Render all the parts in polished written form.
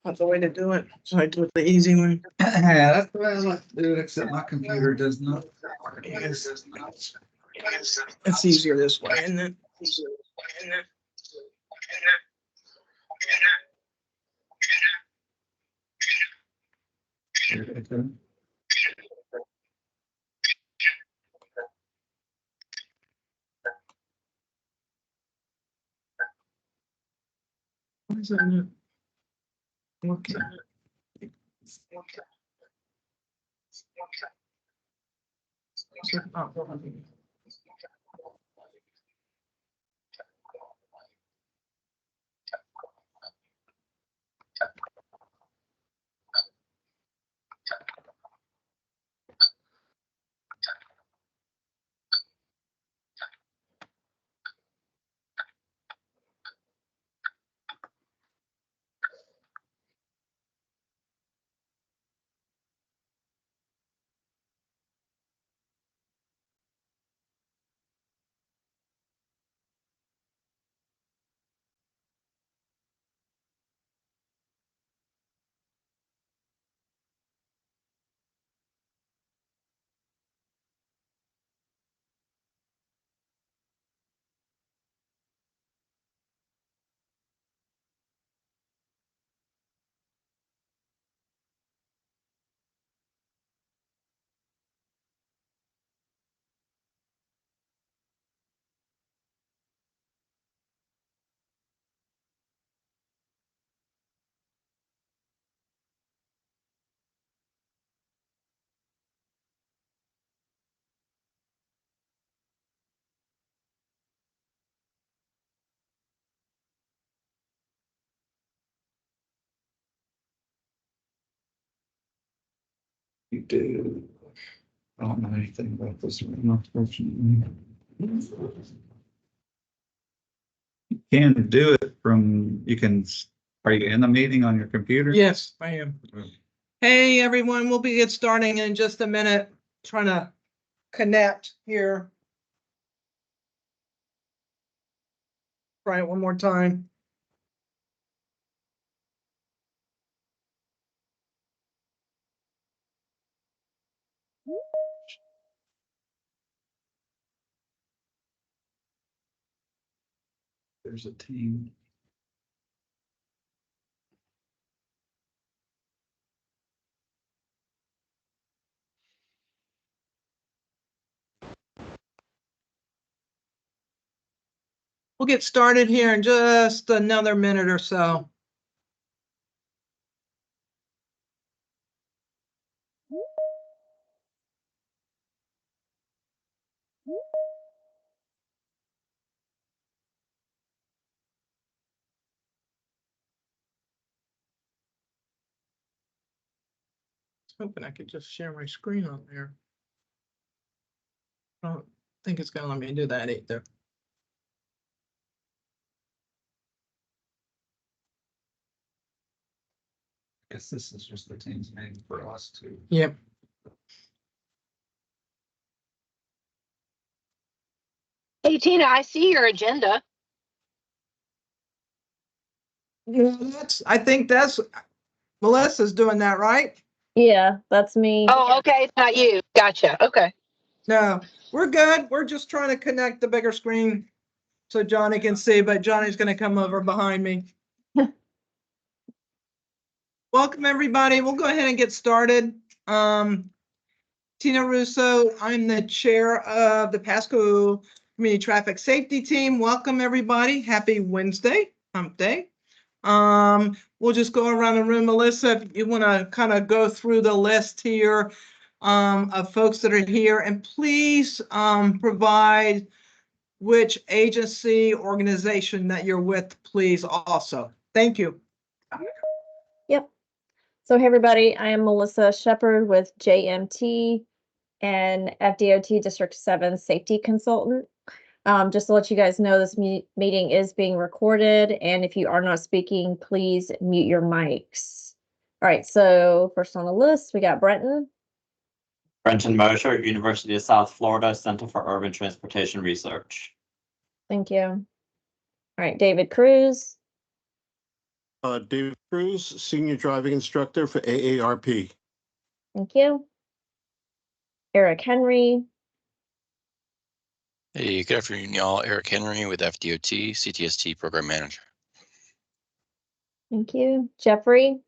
That's the way to do it. So I do it the easy way. Yeah, that's the way I like to do it, except my computer does not. Yes. It's easier this way, isn't it? Why is that not working? Is it not working? You do. I don't know anything about this one, unfortunately. You can do it from, are you in the meeting on your computer? Yes, I am. Hey, everyone, we'll be starting in just a minute, trying to connect here. Try it one more time. There's a team. We'll get started here in just another minute or so. Hoping I could just share my screen on there. I don't think it's gonna let me do that either. I guess this is just the team's name for us to. Yep. Hey, Tina, I see your agenda. Yeah, I think that's Melissa's doing that, right? Yeah, that's me. Oh, okay. It's not you. Gotcha. Okay. No, we're good. We're just trying to connect the bigger screen so Johnny can see, but Johnny's gonna come over behind me. Welcome, everybody. We'll go ahead and get started. Tina Russo, I'm the chair of the Pasco Community Traffic Safety Team. Welcome, everybody. Happy Wednesday, hump day. We'll just go around the room. Melissa, if you want to kind of go through the list here of folks that are here, and please provide which agency, organization that you're with, please also. Thank you. Yep. So hey everybody, I am Melissa Shepard with JMT and FDOT District 7 Safety Consultant. Just to let you guys know, this meeting is being recorded, and if you are not speaking, please mute your mics. All right, so first on the list, we got Brenton. Brenton Mosher, University of South Florida, Center for Urban Transportation Research. Thank you. All right, David Cruz. David Cruz, Senior Driving Instructor for AARP. Thank you. Eric Henry. Hey, good afternoon, y'all. Eric Henry with FDOT, CTST Program Manager. Thank you. Jeffrey.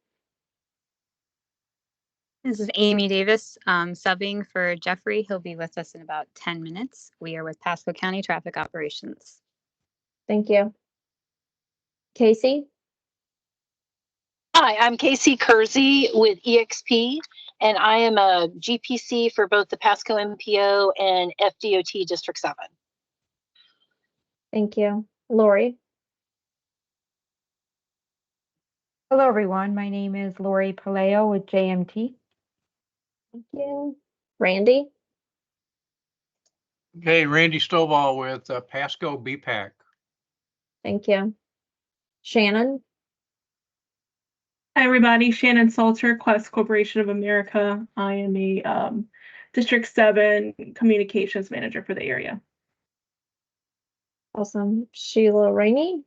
This is Amy Davis, subbing for Jeffrey. He'll be with us in about 10 minutes. We are with Pasco County Traffic Operations. Thank you. Casey. Hi, I'm Casey Kersey with EXP, and I am a GPC for both the Pasco MPO and FDOT District 7. Thank you. Lori. Hello, everyone. My name is Lori Paleo with JMT. Thank you. Randy. Hey, Randy Stovall with Pasco BPAC. Thank you. Shannon. Hi, everybody. Shannon Salter, Quest Corporation of America. I am a District 7 Communications Manager for the area. Awesome. Sheila Rainey.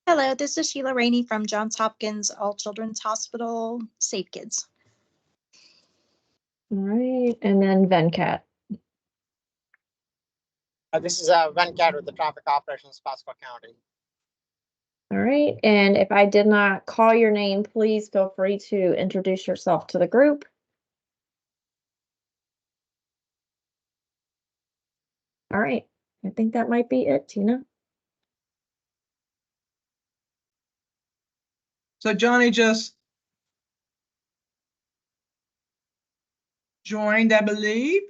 Hello, this is Sheila Rainey from Johns Hopkins All Children's Hospital, Safe Kids. All right, and then Venkat. This is Venkat with the Traffic Operations, Pasco County. All right, and if I did not call your name, please feel free to introduce yourself to the group. All right, I think that might be it, Tina. So Johnny just joined, I believe.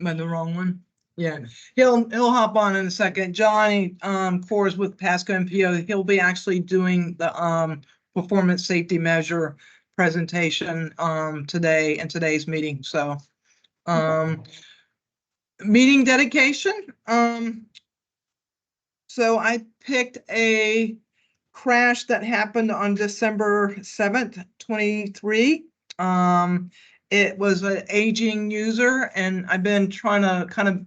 Am I the wrong one? Yeah, he'll hop on in a second. Johnny Kors with Pasco MPO. He'll be actually doing the performance safety measure presentation today in today's meeting. So meeting dedication. So I picked a crash that happened on December 7th, 23. It was an aging user, and I've been trying to kind of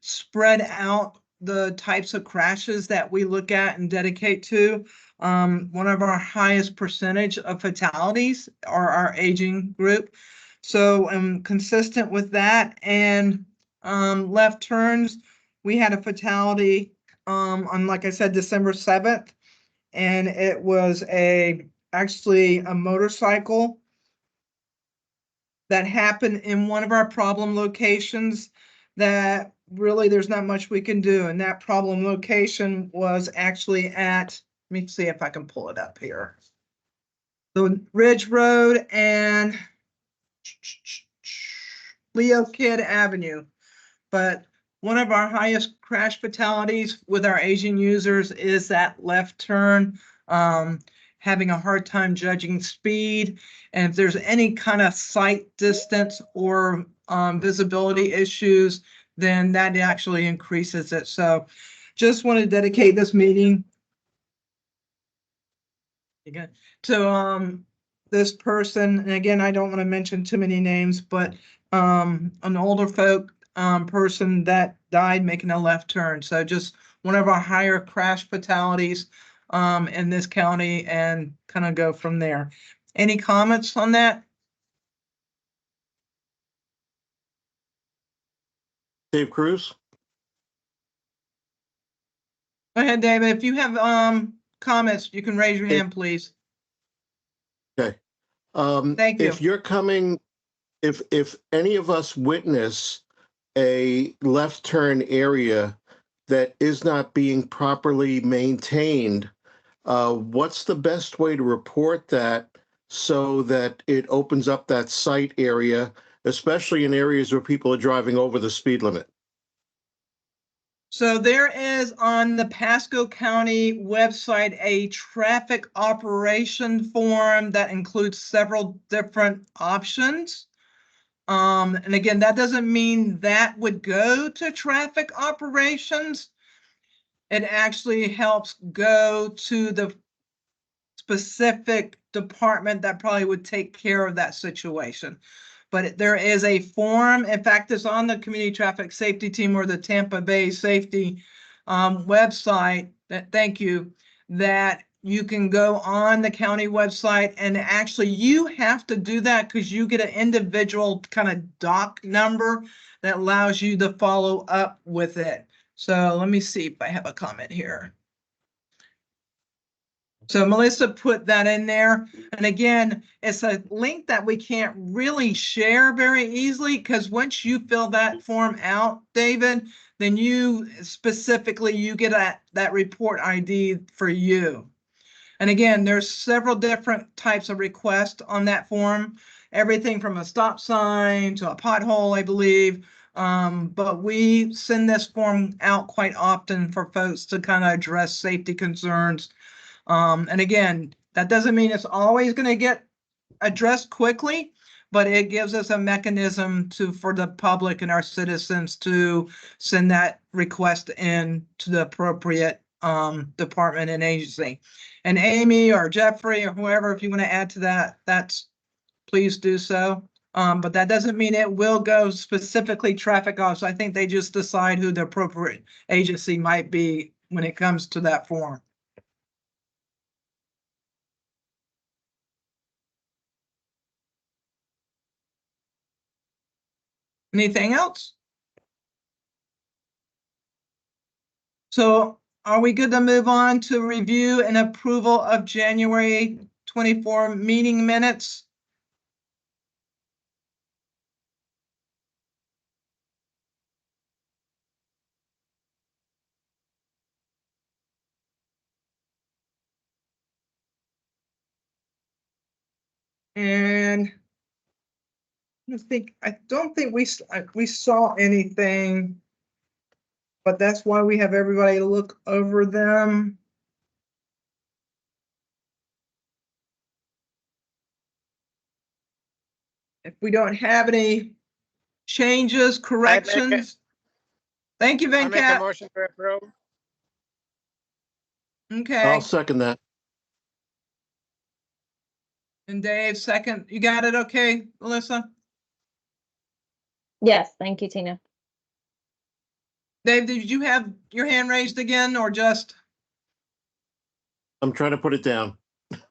spread out the types of crashes that we look at and dedicate to. One of our highest percentage of fatalities are our aging group. So I'm consistent with that. And left turns, we had a fatality on, like I said, December 7th. And it was actually a motorcycle that happened in one of our problem locations that really there's not much we can do. And that problem location was actually at, let me see if I can pull it up here. The Ridge Road and Leo Kidd Avenue. But one of our highest crash fatalities with our Asian users is that left turn, having a hard time judging speed. And if there's any kind of sight distance or visibility issues, then that actually increases it. So just want to dedicate this meeting to this person. And again, I don't want to mention too many names, but an older folk person that died making a left turn. So just one of our higher crash fatalities in this county, and kind of go from there. Any comments on that? Dave Cruz? Go ahead, David. If you have comments, you can raise your hand, please. Okay. Thank you. If you're coming, if any of us witness a left turn area that is not being properly maintained, what's the best way to report that so that it opens up that site area, especially in areas where people are driving over the speed limit? So there is on the Pasco County website a traffic operation form that includes several different options. And again, that doesn't mean that would go to traffic operations. It actually helps go to the specific department that probably would take care of that situation. But there is a form, in fact, it's on the community traffic safety team or the Tampa Bay safety website, thank you, that you can go on the county website, and actually you have to do that because you get an individual kind of doc number that allows you to follow up with it. So let me see if I have a comment here. So Melissa put that in there. And again, it's a link that we can't really share very easily, because once you fill that form out, David, then you specifically, you get that report ID for you. And again, there's several different types of requests on that form, everything from a stop sign to a pothole, I believe. But we send this form out quite often for folks to kind of address safety concerns. And again, that doesn't mean it's always going to get addressed quickly, but it gives us a mechanism for the public and our citizens to send that request in to the appropriate department and agency. And Amy or Jeffrey or whoever, if you want to add to that, please do so. But that doesn't mean it will go specifically traffic office. I think they just decide who the appropriate agency might be when it comes to that form. Anything else? So are we good to move on to review and approval of January 24 meeting minutes? And I don't think we saw anything, but that's why we have everybody look over them. If we don't have any changes, corrections. Thank you, I make a Venkat. motion to approve. Okay, I'll second that. and Dave, second. You got it, okay, Melissa? Yes, thank you, Tina. Dave, did you have your hand raised again or just? I'm trying to put it down.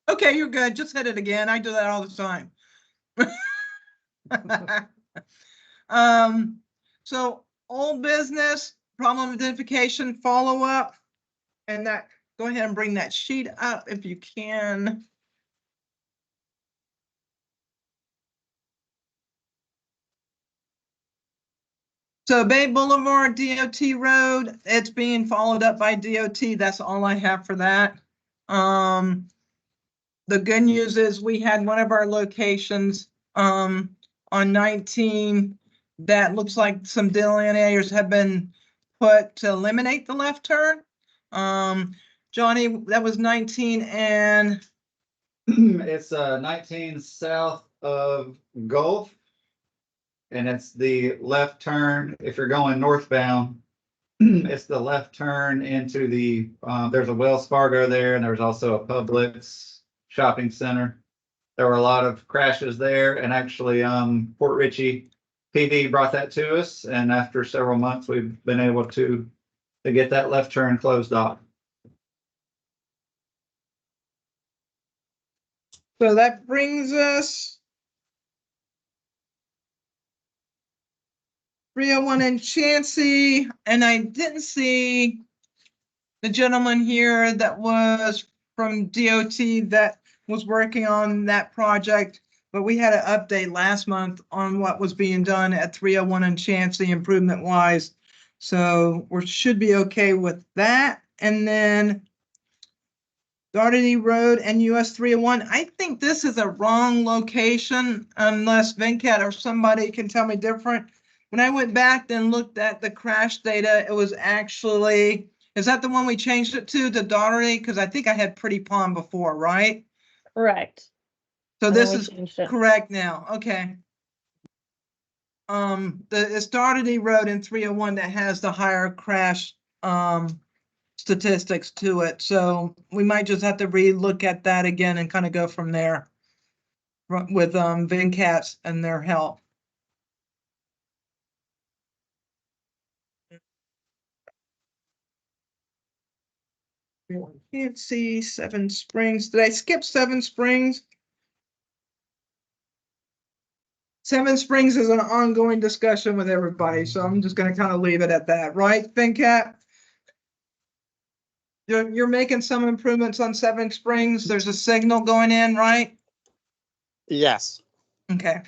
Okay, you're good. Just hit it again. I do that all the time. So old business, problem identification, follow-up, and that, go ahead and bring that sheet up if you can. So Bay Boulevard, DOT Road, it's being followed up by DOT. That's all I have for that. The good news is we had one of our locations, on 19 that looks like some delineators have been put to eliminate the left turn. Johnny, that was 19 and It's 19 south of Gulf. And it's the left turn, if you're going northbound, it's the left turn into the, there's a Wells Fargo there, and there's also a Publix shopping center. There were a lot of crashes there, and actually, Port Richey PD brought that to us, and after several months, we've been able to get that left turn closed off. so that brings us 301 in Chansey, and I didn't see the gentleman here that was from DOT that was working on that project, but we had an update last month on what was being done at 301 in Chansey improvement wise. So we should be okay with that. And then Doherty Road and US 301. I think this is a wrong location unless Venkat or somebody can tell me different. When I went back and looked at the crash data, it was actually, is that the one we changed it to, the Doherty? Because I think I had Pretty Pond before, right? Correct. So And then this we is changed it. correct now. Okay. It's Doherty Road in 301 that has the higher crash statistics to it. So we might just have to relook at that again and kind of go from there with VinCats and their help. Can't see Seven Springs. Did I skip Seven Springs? Seven Springs is an ongoing discussion with everybody, so I'm just gonna kind of leave it at that, right, VinCat? You're making some improvements on Seven Springs. There's a signal going in, right? Yes. Okay.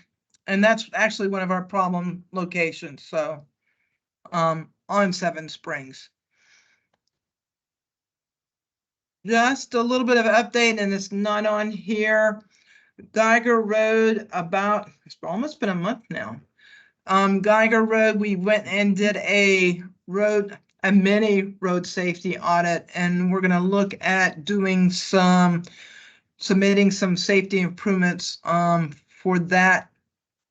And that's actually one of our problem locations, so on Seven Springs. Just a little bit of an update, and it's not on here. Geiger Road, it's almost been a month now. Geiger Road, we went and did a mini road safety audit, and we're gonna look at doing submitting some safety improvements for that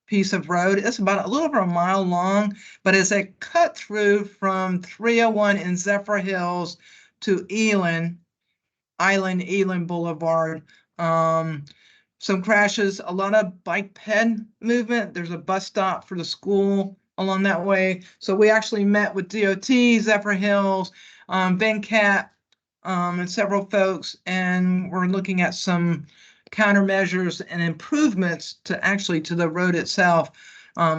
piece of road. It's about a little over a mile long, but it's a cut through from 301 in Zephyr Hills to Eland Boulevard. Some crashes, a lot of bike ped movement. There's a bus stop for the school along that way. So we actually met with DOT, Zephyr Hills, VinCat, and several folks, and we're looking at some countermeasures and improvements to the road itself,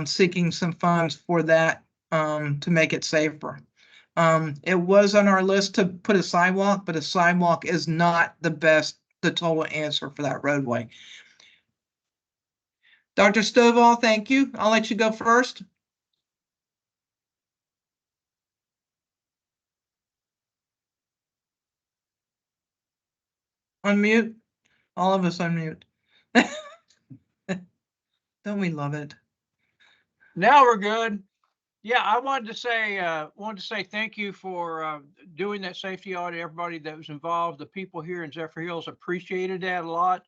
seeking some funds for that to make it safer. It was on our list to put a sidewalk, but a sidewalk is not the total answer for that roadway. Dr. Stovall, thank you. I'll let you go first. Unmute. All of us unmute. Don't we love it? Now we're good. Yeah, I wanted to say thank you for doing that safety audit. Everybody that was involved, the people here in Zephyr Hills appreciated that a lot.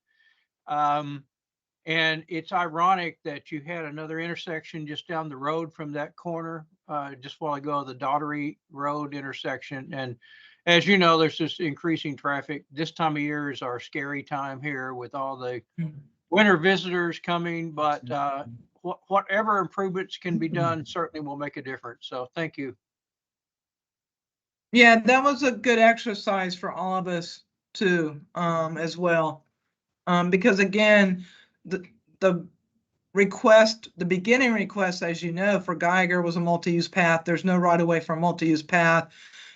And it's ironic that you had another intersection just down the road from that corner, just while I go the Daughtery Road intersection. And as you know, there's just increasing traffic. This time of year is our scary time here with all the winter visitors coming, but whatever improvements can be done certainly will make a difference. So thank you. Yeah, that was a good exercise for all of us too, as well. Because again, the request, the beginning request, as you know, for Geiger was a multi-use path. There's no right of way for a multi-use path.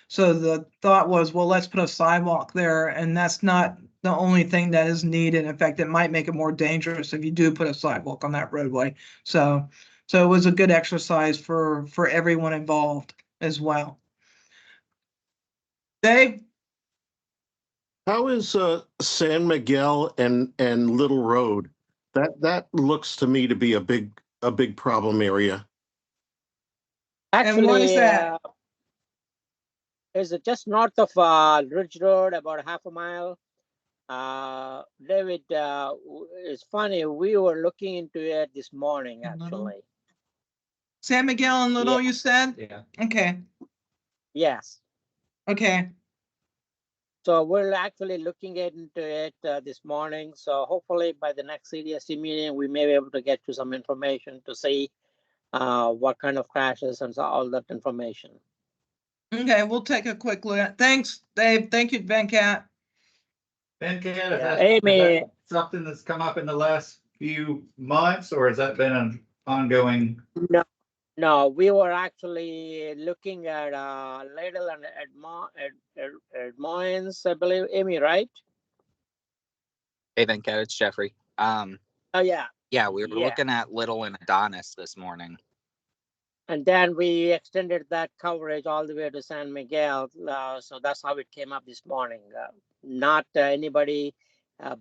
So the thought was, well, let's put a sidewalk there, and that's not the only thing that is needed. In fact, it might make it more dangerous if you do put a sidewalk on that roadway. So it was a good exercise for everyone involved as well. Dave? How is San Miguel and Little Road? That looks to me to be a big problem area. And what is that? Is it just north of Ridge Road, about half a mile? David, it's funny, we were looking into it this morning, actually. San Miguel and Little, you said? Yeah. Okay. Yes. Okay. So we're actually looking into it this morning. So hopefully by the next CTST meeting, we may be able to get you some information to see what kind of crashes and all that information. Okay, we'll take a quick look. Thanks, Dave. Thank you, Venkat. Venkat, is Amy, that something that's come up in the last few months, or has that been an ongoing? No, we were actually looking at Ladle and Edmonds, I believe. Amy, right? Hey, Venkat, it's Jeffrey. Oh, yeah. Yeah, we were looking at Little and Adonis this morning. And then we extended that coverage all the way to San Miguel. So that's how it came up this morning. Not anybody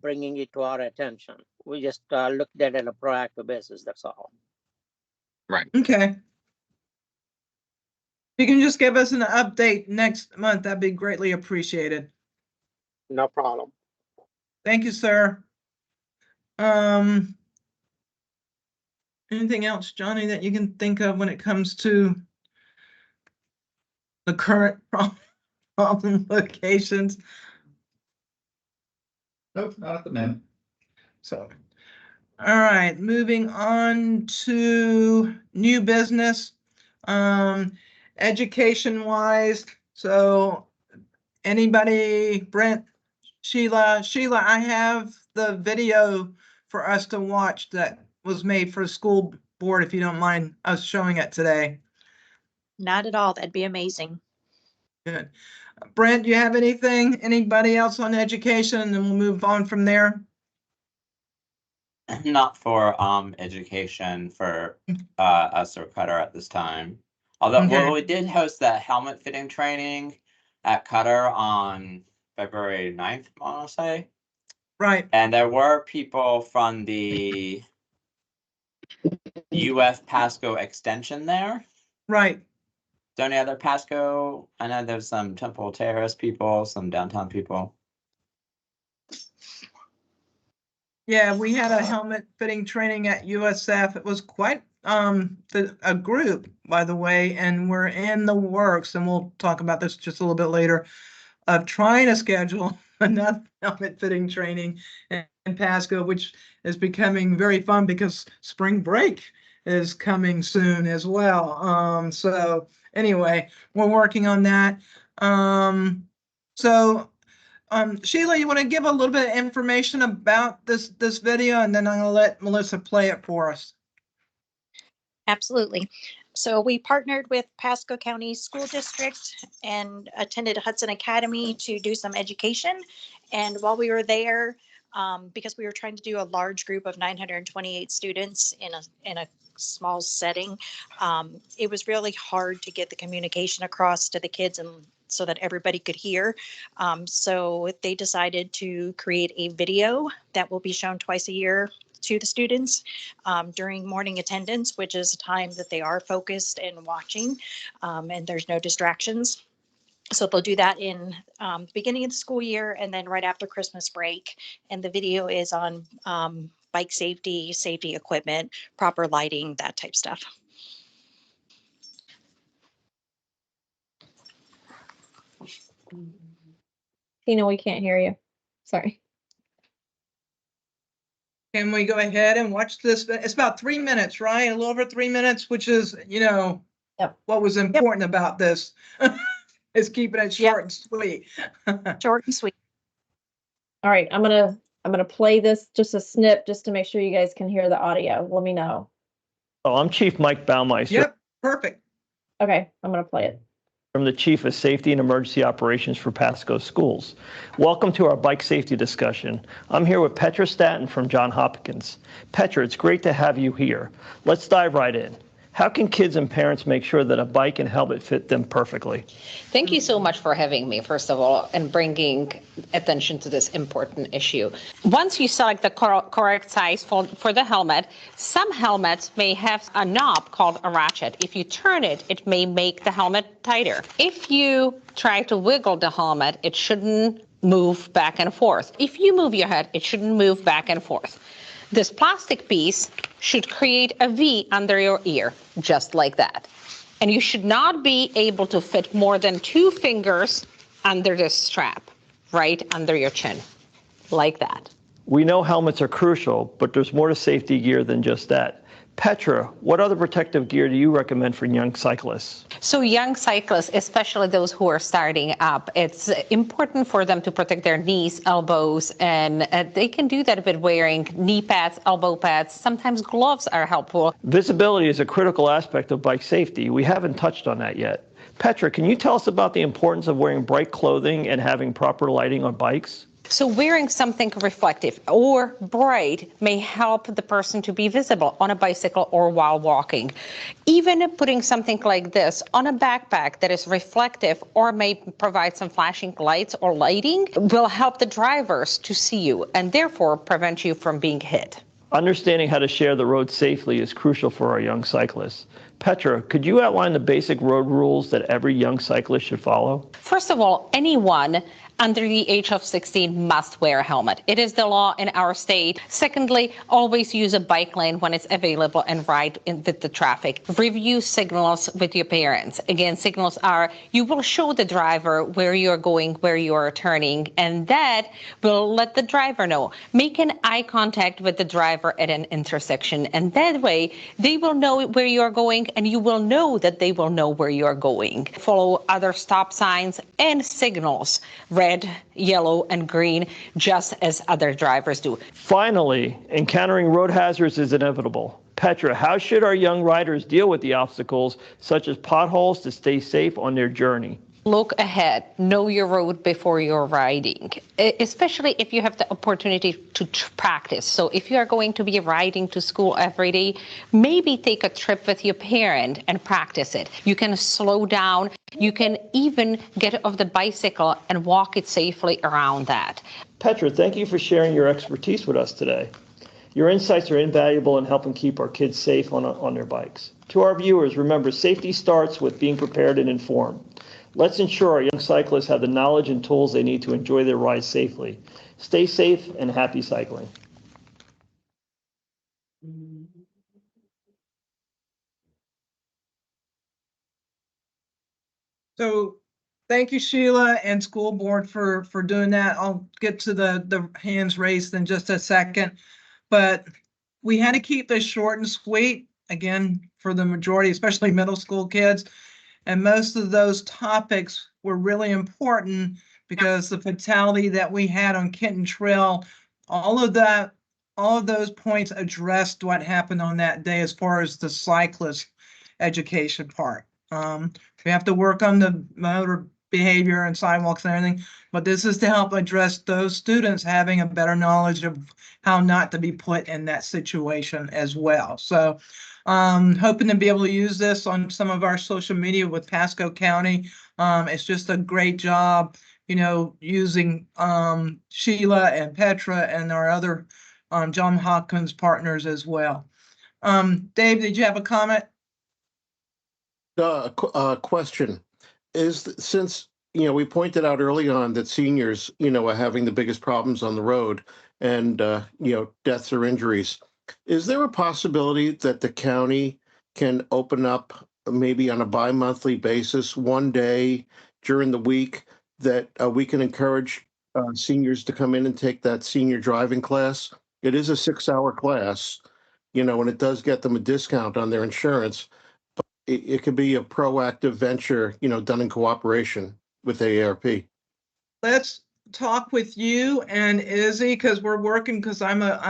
bringing it to our attention. We just looked at it on a proactive basis. That's all. Right. Okay. If you can just give us an update next month, that'd be greatly appreciated. No problem. Thank you, sir. Anything else, Johnny, that you can think of when it comes to the current problem locations? Nope, not at the minute. So, all right, moving on to new business. Education wise, so anybody, Brent, Sheila, I have the video for us to watch that was made for the school board, if you don't mind us showing it today. Not at all. That'd be amazing. Good. Brent, do you have anything? Anybody else on education? And then we'll move on from there. Not for education for us or Cutter at this time. Although Okay. well, we did host that helmet fitting training at Cutter on February 9th, I want to say. Right. And there were people from the UF Pasco extension there. Right. Is there any other Pasco? I know there's some Temple Terrace people, some downtown people. Yeah, we had a helmet fitting training at USF. It was quite a group, by the way, and we're in the works, and we'll talk about this just a little bit later, of trying to schedule another helmet fitting training in Pasco, which is becoming very fun because spring break is coming soon as well. So anyway, we're working on that. Sheila, you want to give a little bit of information about this video, and then I'm going to let Melissa play it for us. Absolutely. So we partnered with Pasco County School District and attended Hudson Academy to do some education. And while we were there, because we were trying to do a large group of 928 students in a small setting, it was really hard to get the communication across to the kids and so that everybody could hear. So they decided to create a video that will be shown twice a year to the students during morning attendance, which is a time that they are focused and watching, and there's no distractions. So they'll do that in the beginning of the school year and then right after Christmas break. And the video is on bike safety, safety equipment, proper lighting, that type stuff. Tina, we can't hear you. Sorry. Can we go ahead and watch this? It's about 3 minutes, right? A little over 3 minutes, which is, Yep. what was important about this is keeping it short and sweet. Short and sweet. All right, I'm gonna play this, just a snip, just to make sure you guys can hear the audio. Let me know. Oh, I'm Chief Mike Baumeister. Yep, perfect. Okay, I'm gonna play it. I'm the Chief of Safety and Emergency Operations for Pasco Schools. Welcome to our bike safety discussion. I'm here with Petra Stanton from Johns Hopkins. Petra, it's great to have you here. Let's dive right in. How can kids and parents make sure that a bike and helmet fit them perfectly? Thank you so much for having me, first of all, and bringing attention to this important issue. Once you select the correct size for the helmet, some helmets may have a knob called a ratchet. If you turn it, it may make the helmet tighter. If you try to wiggle the helmet, it shouldn't move back and forth. If you move your head, it shouldn't move back and forth. This plastic piece should create a V under your ear, just like that. And you should not be able to fit more than 2 fingers under this strap, right under your chin, like that. We know helmets are crucial, but there's more to safety gear than just that. Petra, what other protective gear do you recommend for young cyclists? So young cyclists, especially those who are starting up, it's important for them to protect their knees, elbows, and they can do that with wearing knee pads, elbow pads. Sometimes gloves are helpful. Visibility is a critical aspect of bike safety. We haven't touched on that yet. Petra, can you tell us about the importance of wearing bright clothing and having proper lighting on bikes? So wearing something reflective or bright may help the person to be visible on a bicycle or while walking. Even putting something like this on a backpack that is reflective or may provide some flashing lights or lighting will help the drivers to see you and therefore prevent you from being hit. Understanding how to share the road safely is crucial for our young cyclists. Petra, could you outline the basic road rules that every young cyclist should follow? First of all, anyone under the age of 16 must wear a helmet. It is the law in our state. Secondly, always use a bike lane when it's available and ride with the traffic. Review signals with your parents. Again, signals are, you will show the driver where you're going, where you are turning, and that will let the driver know. Make an eye contact with the driver at an intersection, and that way they will know where you're going and you will know that they will know where you're going. Follow other stop signs and signals, red, yellow, and green, just as other drivers do. Finally, encountering road hazards is inevitable. Petra, how should our young riders deal with the obstacles, such as potholes, to stay safe on their journey? Look ahead, know your road before you're riding, especially if you have the opportunity to practice. So if you are going to be riding to school every day, maybe take a trip with your parent and practice it. You can slow down. You can even get off the bicycle and walk it safely around that. Petra, thank you for sharing your expertise with us today. Your insights are invaluable in helping keep our kids safe on their bikes. To our viewers, remember, safety starts with being prepared and informed. Let's ensure our young cyclists have the knowledge and tools they need to enjoy their rides safely. Stay safe and happy cycling. So thank you, Sheila and school board for doing that. I'll get to the hands raised in just a second, but we had to keep this short and sweet, again, for the majority, especially middle school kids. And most of those topics were really important because the fatality that we had on Kenton Trail, all of those points addressed what happened on that day as far as the cyclist education part. We have to work on the motor behavior and sidewalks and everything, but this is to help address those students having a better knowledge of how not to be put in that situation as well. So hoping to be able to use this on some of our social media with Pasco County. It's just a great job, using Sheila and Petra and our other Johns Hopkins partners as well. Dave, did you have a comment? Question. Since we pointed out early on that seniors, are having the biggest problems on the road and, deaths or injuries. Is there a possibility that the county can open up maybe on a bi-monthly basis, one day during the week that we can encourage seniors to come in and take that senior driving class? It is a 6-hour class, and it does get them a discount on their insurance. But it could be a proactive venture, done in cooperation with AARP. Let's talk with you and Izzy, because we're working, because I'm a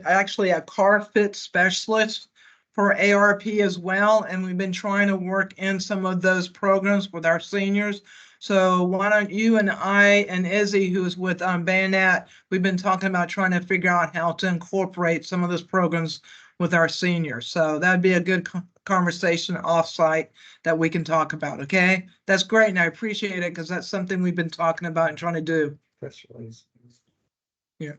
actually a car fit specialist for ARP as well, and we've been trying to work in some of those programs with our seniors. So why don't you and I and Izzy, who's with Bayonet, we've been talking about trying to figure out how to incorporate some of those programs with our seniors. So that'd be a good conversation offsite that we can talk about, okay? That's great, and I appreciate it, because that's something we've been talking about and trying to do. Press release. Yeah.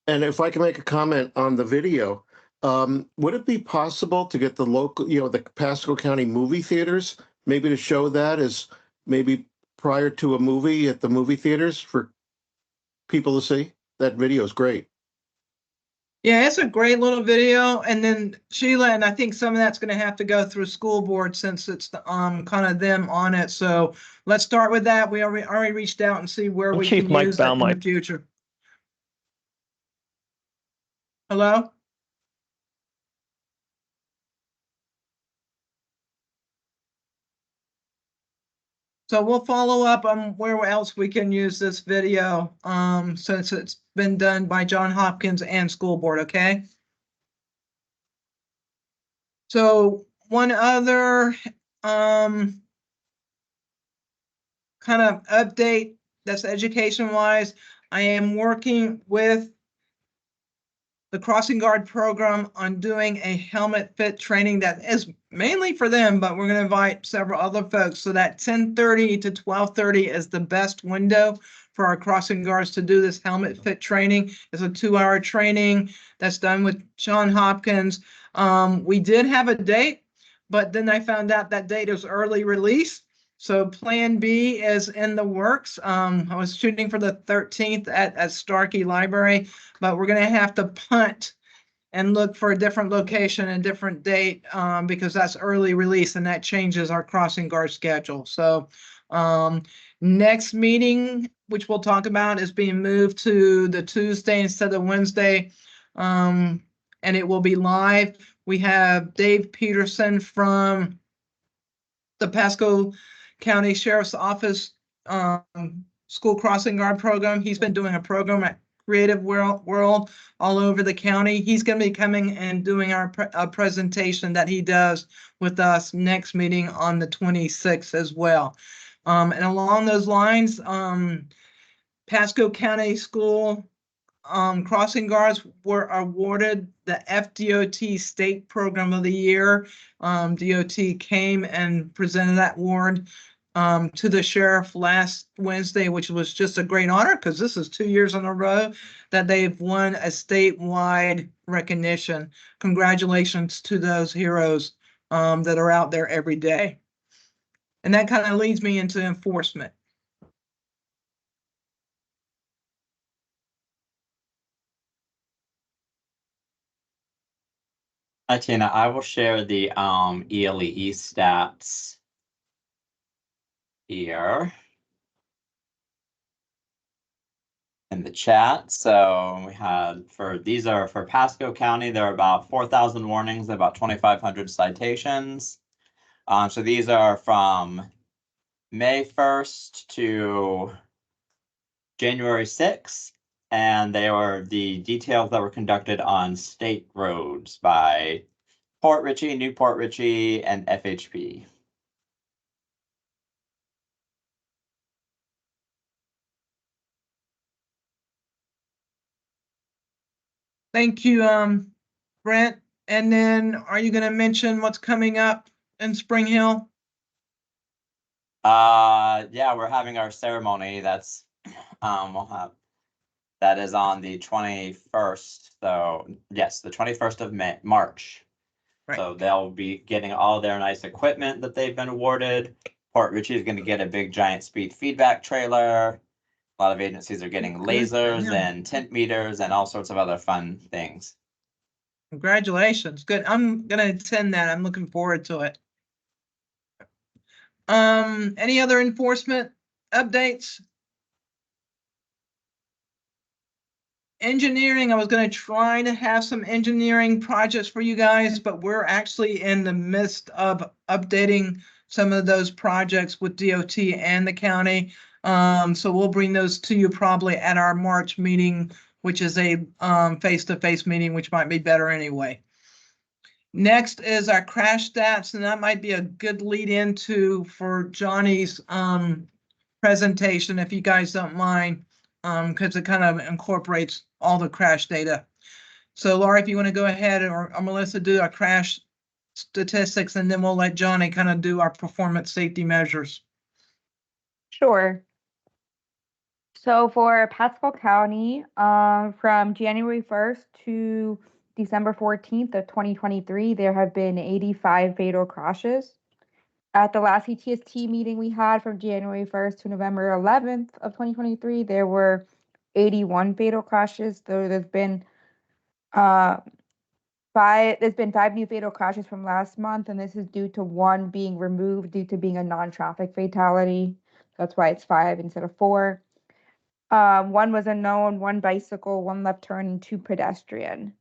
And if I can make a comment on the video, would it be possible to get the local, the Pasco County movie theaters, maybe to show that as maybe prior to a movie at the movie theaters for people to see? That video is great. Yeah, it's a great little video. And then Sheila, and I think some of that's going to have to go through school board since it's the, kind of them on it. So let's start with that. We already reached out and see where we Chief can Mike use it in the Baumike. future. Hello? So we'll follow up on where else we can use this video, since it's been done by John Hopkins and school board, okay? So one other kind of update that's education wise, I am working with the crossing guard program on doing a helmet fit training that is mainly for them, but we're going to invite several other folks. So that 10:30 to 12:30 is the best window for our crossing guards to do this helmet fit training. It's a 2-hour training that's done with John Hopkins. We did have a date, but then I found out that date is early release. So Plan B is in the works. I was shooting for the 13th at Starkey Library, but we're going to have to punt and look for a different location and different date, because that's early release and that changes our crossing guard schedule. So next meeting, which we'll talk about, is being moved to the Tuesday instead of Wednesday, and it will be live. We have Dave Peterson from the Pasco County Sheriff's Office School Crossing Guard program. He's been doing a program at Creative World all over the county. He's going to be coming and doing our presentation that he does with us next meeting on the 26th as well. And along those lines, Pasco County School crossing guards were awarded the FDOT State Program of the Year. DOT came and presented that award to the sheriff last Wednesday, which was just a great honor, because this is 2 years in a row that they've won a statewide recognition. Congratulations to those heroes that are out there every day. And that kind of leads me into enforcement. Hi, Tina. I will share the ELEE stats here in the chat. So we had these are for Pasco County, there are about 4,000 warnings, about 2,500 citations. So these are from May 1st to January 6th. And they are the details that were conducted on state roads by Port Richey, Newport Richey, and FHP. Thank you, Brent. And then are you going to mention what's coming up in Spring Hill? Yeah, we're having our ceremony. That's that is on the 21st. So yes, the 21st of March. Right. So they'll be getting all their nice equipment that they've been awarded. Port Richey is going to get a big giant speed feedback trailer. A lot of agencies are getting lasers and tint meters and all sorts of other fun things. Congratulations. Good. I'm gonna attend that. I'm looking forward to it. Any other enforcement updates? Engineering, I was gonna try to have some engineering projects for you guys, but we're actually in the midst of updating some of those projects with DOT and the county. So we'll bring those to you probably at our March meeting, which is a face-to-face meeting, which might be better anyway. Next is our crash stats, and that might be a good lead into for Johnny's presentation, if you guys don't mind, because it kind of incorporates all the crash data. So Laura, if you want to go ahead, or Melissa, do our crash statistics, and then we'll let Johnny kind of do our performance safety measures. Sure. So for Pasco County, from January 1st to December 14th of 2023, there have been 85 fatal crashes. At the last CTST meeting we had from January 1st to November 11th of 2023, there were 81 fatal crashes. So there's been five new fatal crashes from last month, and this is due to one being removed due to being a non-traffic fatality. That's why it's 5 instead of 4. One was unknown, 1 bicycle, 1 left turn, and 2 pedestrian.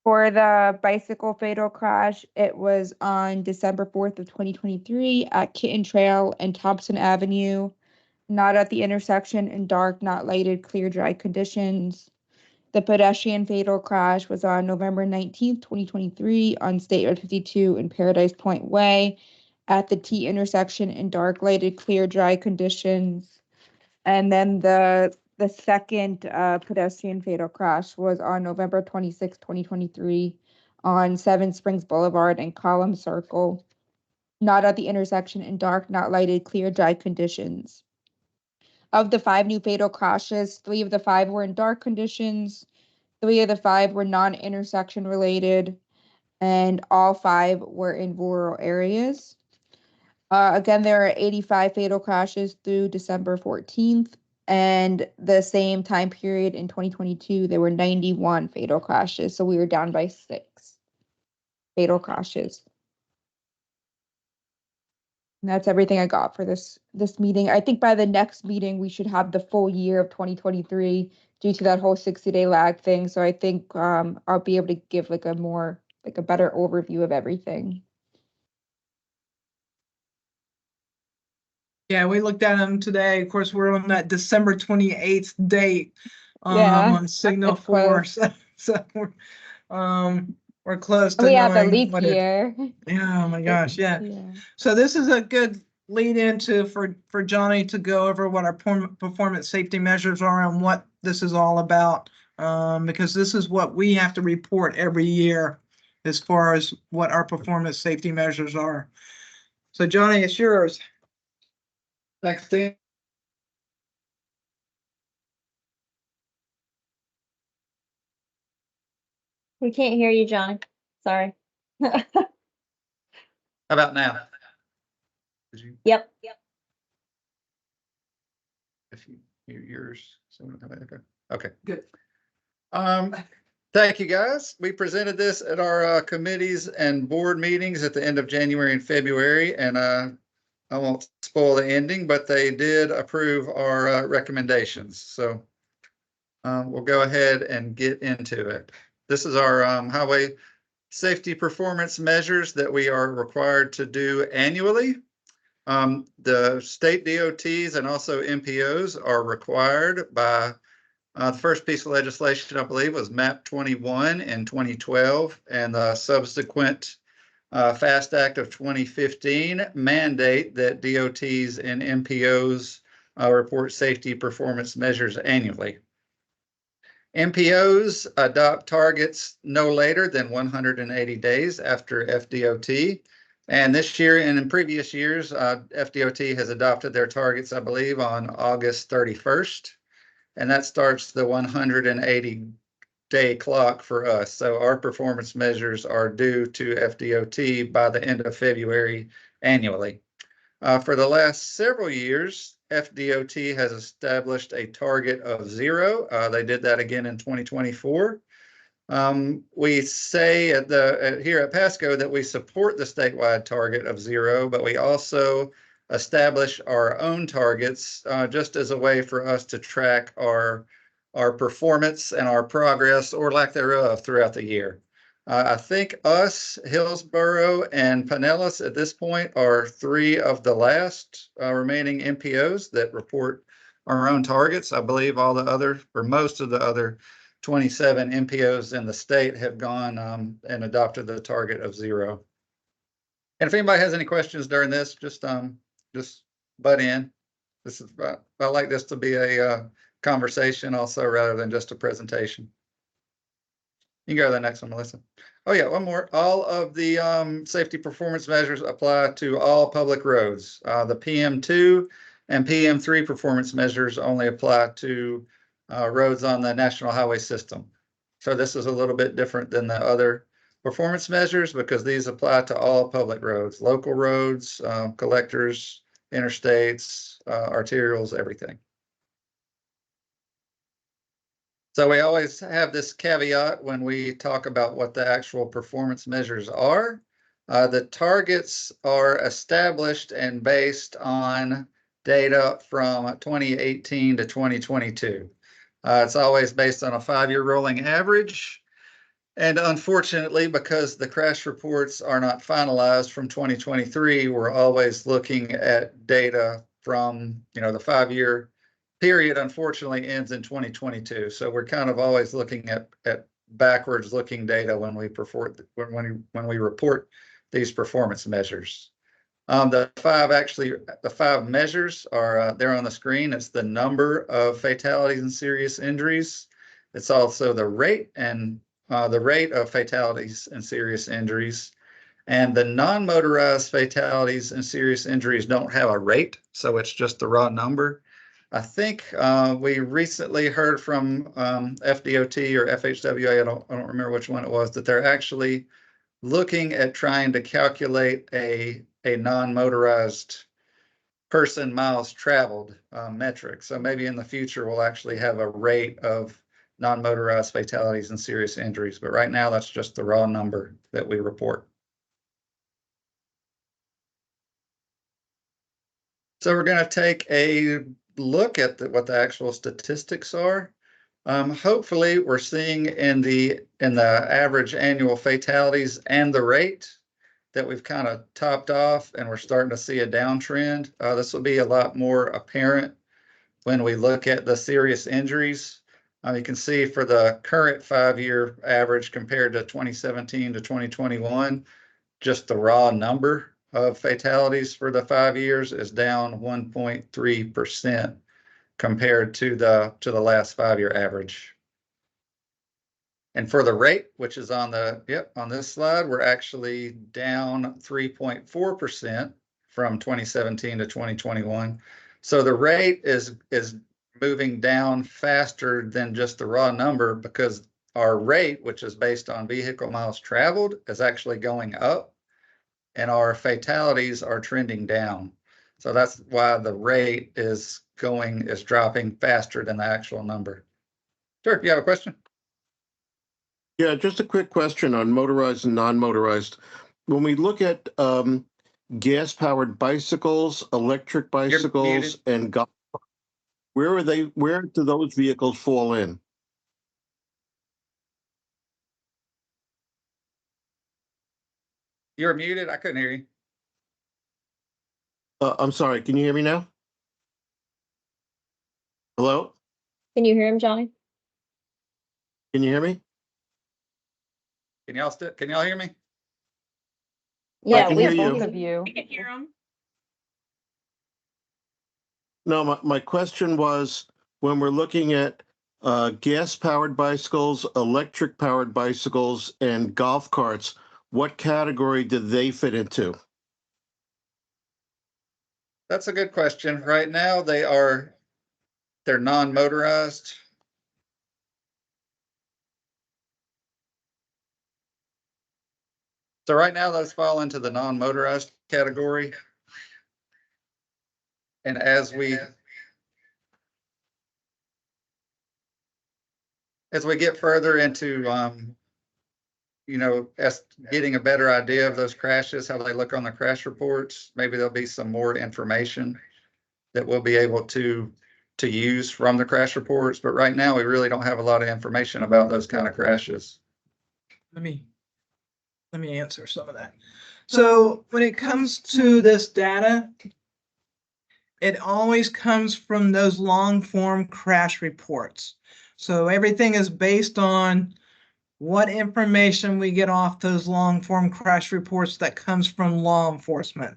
For the bicycle fatal crash, it was on December 4th of 2023 at Kitten Trail and Thompson Avenue, not at the intersection, in dark, not lighted, clear, dry conditions. The pedestrian fatal crash was on November 19th, 2023 on State Road 52 in Paradise Point Way at the T intersection in dark, lighted, clear, dry conditions. And then the second pedestrian fatal crash was on November 26, 2023 on 7 Springs Boulevard and Column Circle, not at the intersection, in dark, not lighted, clear, dry conditions. Of the 5 new fatal crashes, 3 of the 5 were in dark conditions, 3 of the 5 were non-intersection related, and all 5 were in rural areas. Again, there are 85 fatal crashes through December 14th. And the same time period in 2022, there were 91 fatal crashes. So we were down by 6 fatal crashes. And that's everything I got for this meeting. I think by the next meeting, we should have the full year of 2023 due to that whole 60-day lag thing. So I think I'll be able to give a better overview of everything. Yeah, we looked at them today. Of course, we're on that December 28th date on Signal 4. So we're close to we have a knowing leap what year. Yeah, oh my gosh, yeah. So this is a good lead into for Johnny to go over what our performance safety measures are and what this is all about, because this is what we have to report every year as far as what our performance safety measures are. So Johnny, it's yours. Thanks, Tim. We can't hear you, John. Sorry. How about now? Yep. If you hear yours, okay, good. Thank you, guys. We presented this at our committees and board meetings at the end of January and February, and I won't spoil the ending, but they did approve our recommendations. So we'll go ahead and get into it. This is our highway safety performance measures that we are required to do annually. The state DOTs and also MPOs are required by the first piece of legislation, I believe, was MAP 21 in 2012, and the subsequent FAST Act of 2015 mandate that DOTs and MPOs report safety performance measures annually. MPOs adopt targets no later than 180 days after FDOT. And this year and in previous years, FDOT has adopted their targets, I believe, on August 31st. And that starts the 180-day clock for us. So our performance measures are due to FDOT by the end of February annually. For the last several years, FDOT has established a target of 0. They did that again in 2024. We say here at Pasco that we support the statewide target of 0, but we also establish our own targets just as a way for us to track our performance and our progress or lack thereof throughout the year. I think us, Hillsborough, and Pinellas at this point are 3 of the last remaining MPOs that report our own targets. I believe all the other, or most of the other 27 MPOs in the state have gone and adopted the target of 0. And if anybody has any questions during this, just butt in. I like this to be a conversation also rather than just a presentation. You can go to the next one, Melissa. Oh yeah, one more. All of the safety performance measures apply to all public roads. The PM2 and PM3 performance measures only apply to roads on the National Highway System. So this is a little bit different than the other performance measures because these apply to all public roads, local roads, collectors, interstates, arterials, everything. So we always have this caveat when we talk about what the actual performance measures are. The targets are established and based on data from 2018 to 2022. It's always based on a 5-year rolling average. And unfortunately, because the crash reports are not finalized from 2023, we're always looking at data from, the 5-year period unfortunately ends in 2022. So we're kind of always looking at backwards looking data when we report these performance measures. The 5 measures are there on the screen. It's the number of fatalities and serious injuries. It's also the rate of fatalities and serious injuries. And the non-motorized fatalities and serious injuries don't have a rate, so it's just the raw number. I think we recently heard from FDOT or FHWA, I don't remember which one it was, that they're actually looking at trying to calculate a non-motorized person miles traveled metric. So maybe in the future we'll actually have a rate of non-motorized fatalities and serious injuries. But right now that's just the raw number that we report. So we're going to take a look at what the actual statistics are. Hopefully we're seeing in the average annual fatalities and the rate that we've kind of topped off and we're starting to see a downtrend. This will be a lot more apparent when we look at the serious injuries. You can see for the current 5-year average compared to 2017 to 2021, just the raw number of fatalities for the 5 years is down 1.3% compared to the last 5-year average. And for the rate, which is on this slide, we're actually down 3.4% from 2017 to 2021. So the rate is moving down faster than just the raw number because our rate, which is based on vehicle miles traveled, is actually going up and our fatalities are trending down. So that's why the rate is dropping faster than the actual number. Sure, you have a question? Yeah, just a quick question on motorized and non-motorized. When we look at gas-powered bicycles, electric bicycles, and golf, where do those vehicles fall in? You're muted. I couldn't hear you. I'm sorry. Can you hear me now? Hello? Can you hear him, Johnny? Can you hear me? Can y'all hear me? Yeah, can we hear both you. of you. I can hear him. No, my question was, when we're looking at gas-powered bicycles, electric-powered bicycles, and golf carts, what category do they fit into? That's a good question. Right now, they're non-motorized. So right now, those fall into the non-motorized category. And as we get further into, you know, as getting a better idea of those crashes, how they look on the crash reports, maybe there'll be some more information that we'll be able to use from the crash reports. But right now, we really don't have a lot of information about those kind of crashes. Let me answer some of that. So when it comes to this data, it always comes from those long form crash reports. So everything is based on what information we get off those long form crash reports that comes from law enforcement.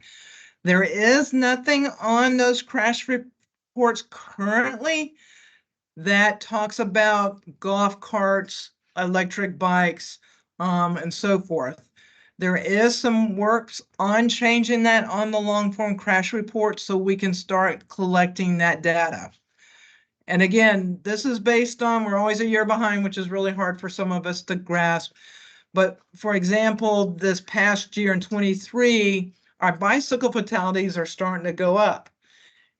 There is nothing on those crash reports currently that talks about golf carts, electric bikes, and so forth. There is some works on changing that on the long form crash report so we can start collecting that data. And again, this is based on, we're always a year behind, which is really hard for some of us to grasp. But for example, this past year in 23, our bicycle fatalities are starting to go up.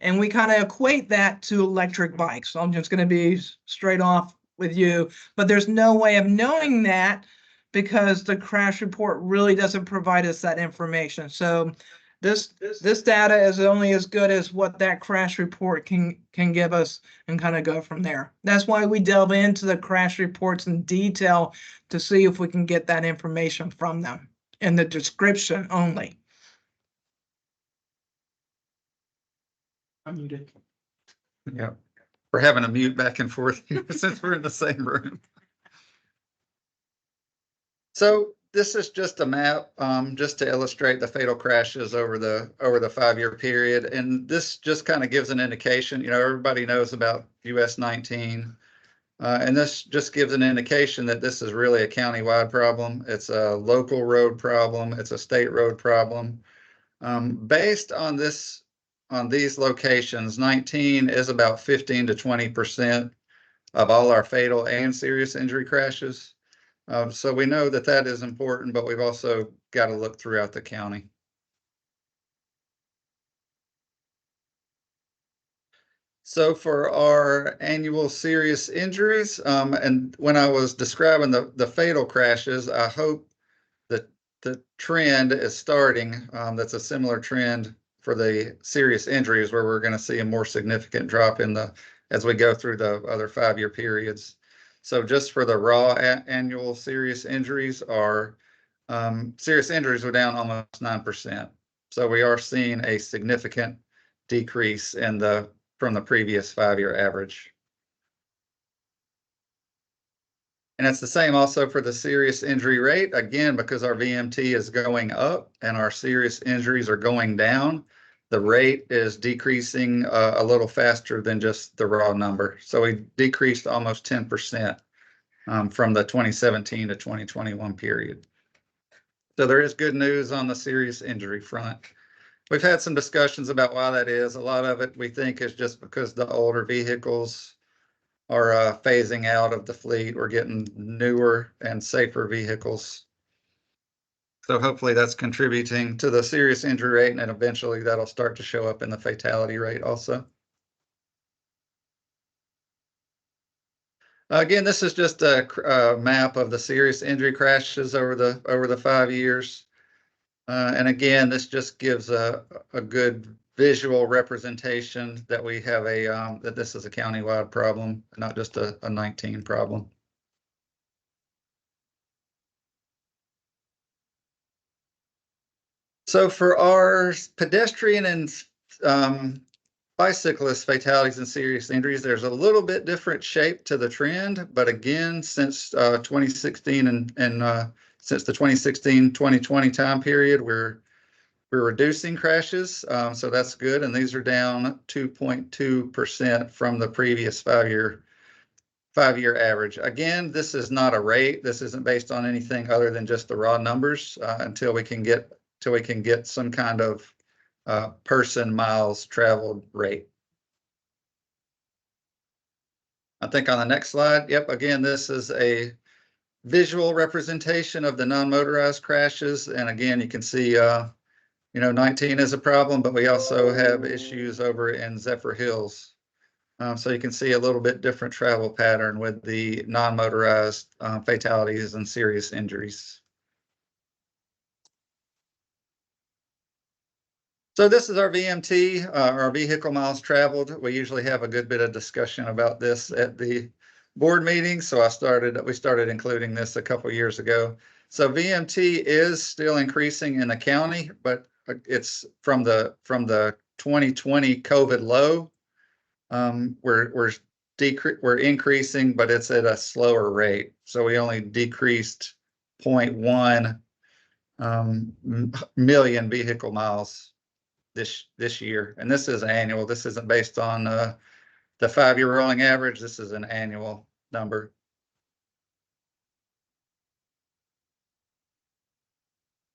And we kind of equate that to electric bikes. So I'm just going to be straight off with you, but there's no way of knowing that because the crash report really doesn't provide us that information. So this data is only as good as what that crash report can give us and kind of go from there. That's why we delve into the crash reports in detail to see if we can get that information from them in the description only. I'm muted. Yeah, we're having a mute back and forth since we're in the same room. So this is just a map, just to illustrate the fatal crashes over the 5-year period. And this just kind of gives an indication, you know, everybody knows about US 19. And this just gives an indication that this is really a countywide problem. It's a local road problem. It's a state road problem. Based on this, on these locations, 19 is about 15 to 20% of all our fatal and serious injury crashes. So we know that that is important, but we've also got to look throughout the county. So for our annual serious injuries, and when I was describing the fatal crashes, I hope that the trend is starting. That's a similar trend for the serious injuries, where we're going to see a more significant drop in as we go through the other 5-year periods. So just for the raw annual serious injuries, our serious injuries were down almost 9%. So we are seeing a significant decrease from the previous 5-year average. And it's the same also for the serious injury rate. Again, because our VMT is going up and our serious injuries are going down, the rate is decreasing a little faster than just the raw number. So we decreased almost 10% from the 2017 to 2021 period. So there is good news on the serious injury front. We've had some discussions about why that is. A lot of it we think is just because the older vehicles are phasing out of the fleet. We're getting newer and safer vehicles. So hopefully that's contributing to the serious injury rate, and then eventually that'll start to show up in the fatality rate also. Again, this is just a map of the serious injury crashes over the 5 years. And again, this just gives a good visual representation that we have that this is a countywide problem, not just a 19 problem. So for our pedestrian and bicyclist fatalities and serious injuries, there's a little bit different shape to the trend, but again, since 2016 and since the 2016-2020 time period, we're reducing crashes, so that's good. And these are down 2.2% from the previous 5-year average. Again, this is not a rate. This isn't based on anything other than just the raw numbers until we can get some kind of person miles traveled rate. I think on the next slide, yep, again, this is a visual representation of the non-motorized crashes. And again, you can see, 19 is a problem, but we also have issues over in Zephyr Hills. So you can see a little bit different travel pattern with the non-motorized fatalities and serious injuries. So this is our VMT, our vehicle miles traveled. We usually have a good bit of discussion about this at the board meeting. So we started including this a couple years ago. So VMT is still increasing in the county, but it's from the 2020 COVID low. We're increasing, but it's at a slower rate. So we only decreased 0.1 million vehicle miles this year, and this is annual. This isn't based on the 5-year rolling average. This is an annual number.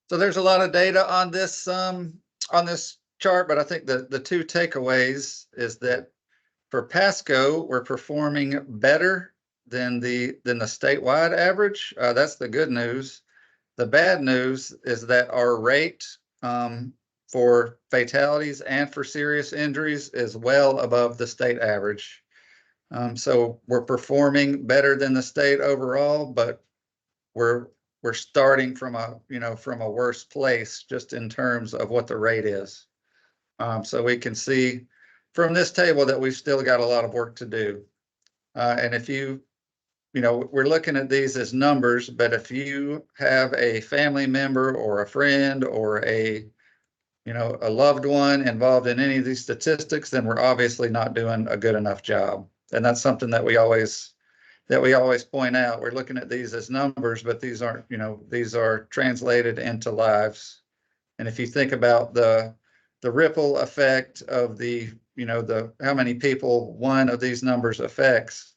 So there's a lot of data on this chart, but I think the two takeaways is that for Pasco, we're performing better than the statewide average. That's the good news. The bad news is that our rate for fatalities and for serious injuries is well above the state average. So we're performing better than the state overall, but we're starting from a worse place just in terms of what the rate is. So we can see from this table that we've still got a lot of work to do. And if we're looking at these as numbers, but if you have a family member or a friend or a loved one involved in any of these statistics, then we're obviously not doing a good enough job. And that's something that we always point out. We're looking at these as numbers, but these aren't, these are translated into lives. And if you think about the ripple effect of how many people one of these numbers affects,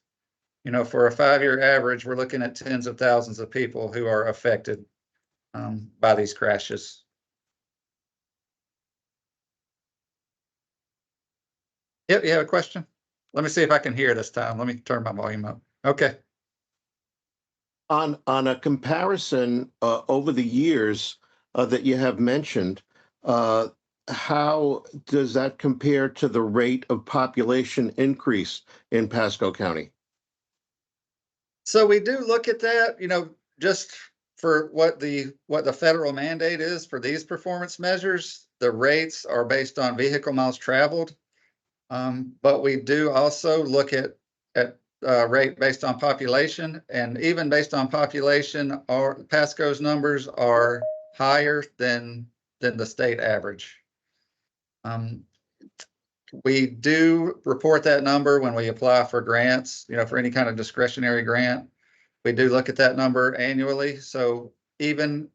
for a 5-year average, we're looking at tens of thousands of people who are affected by these crashes. Yep, you have a question? Let me see if I can hear this time. Let me turn my volume up. Okay. On a comparison over the years that you have mentioned, how does that compare to the rate of population increase in Pasco County? So we do look at that, just for what the federal mandate is for these performance measures. The rates are based on vehicle miles traveled, but we do also look at rate based on population, and even based on population, our Pasco's numbers are higher than the state average. We do report that number when we apply for grants, for any kind of discretionary grant. We do look at that number annually. So even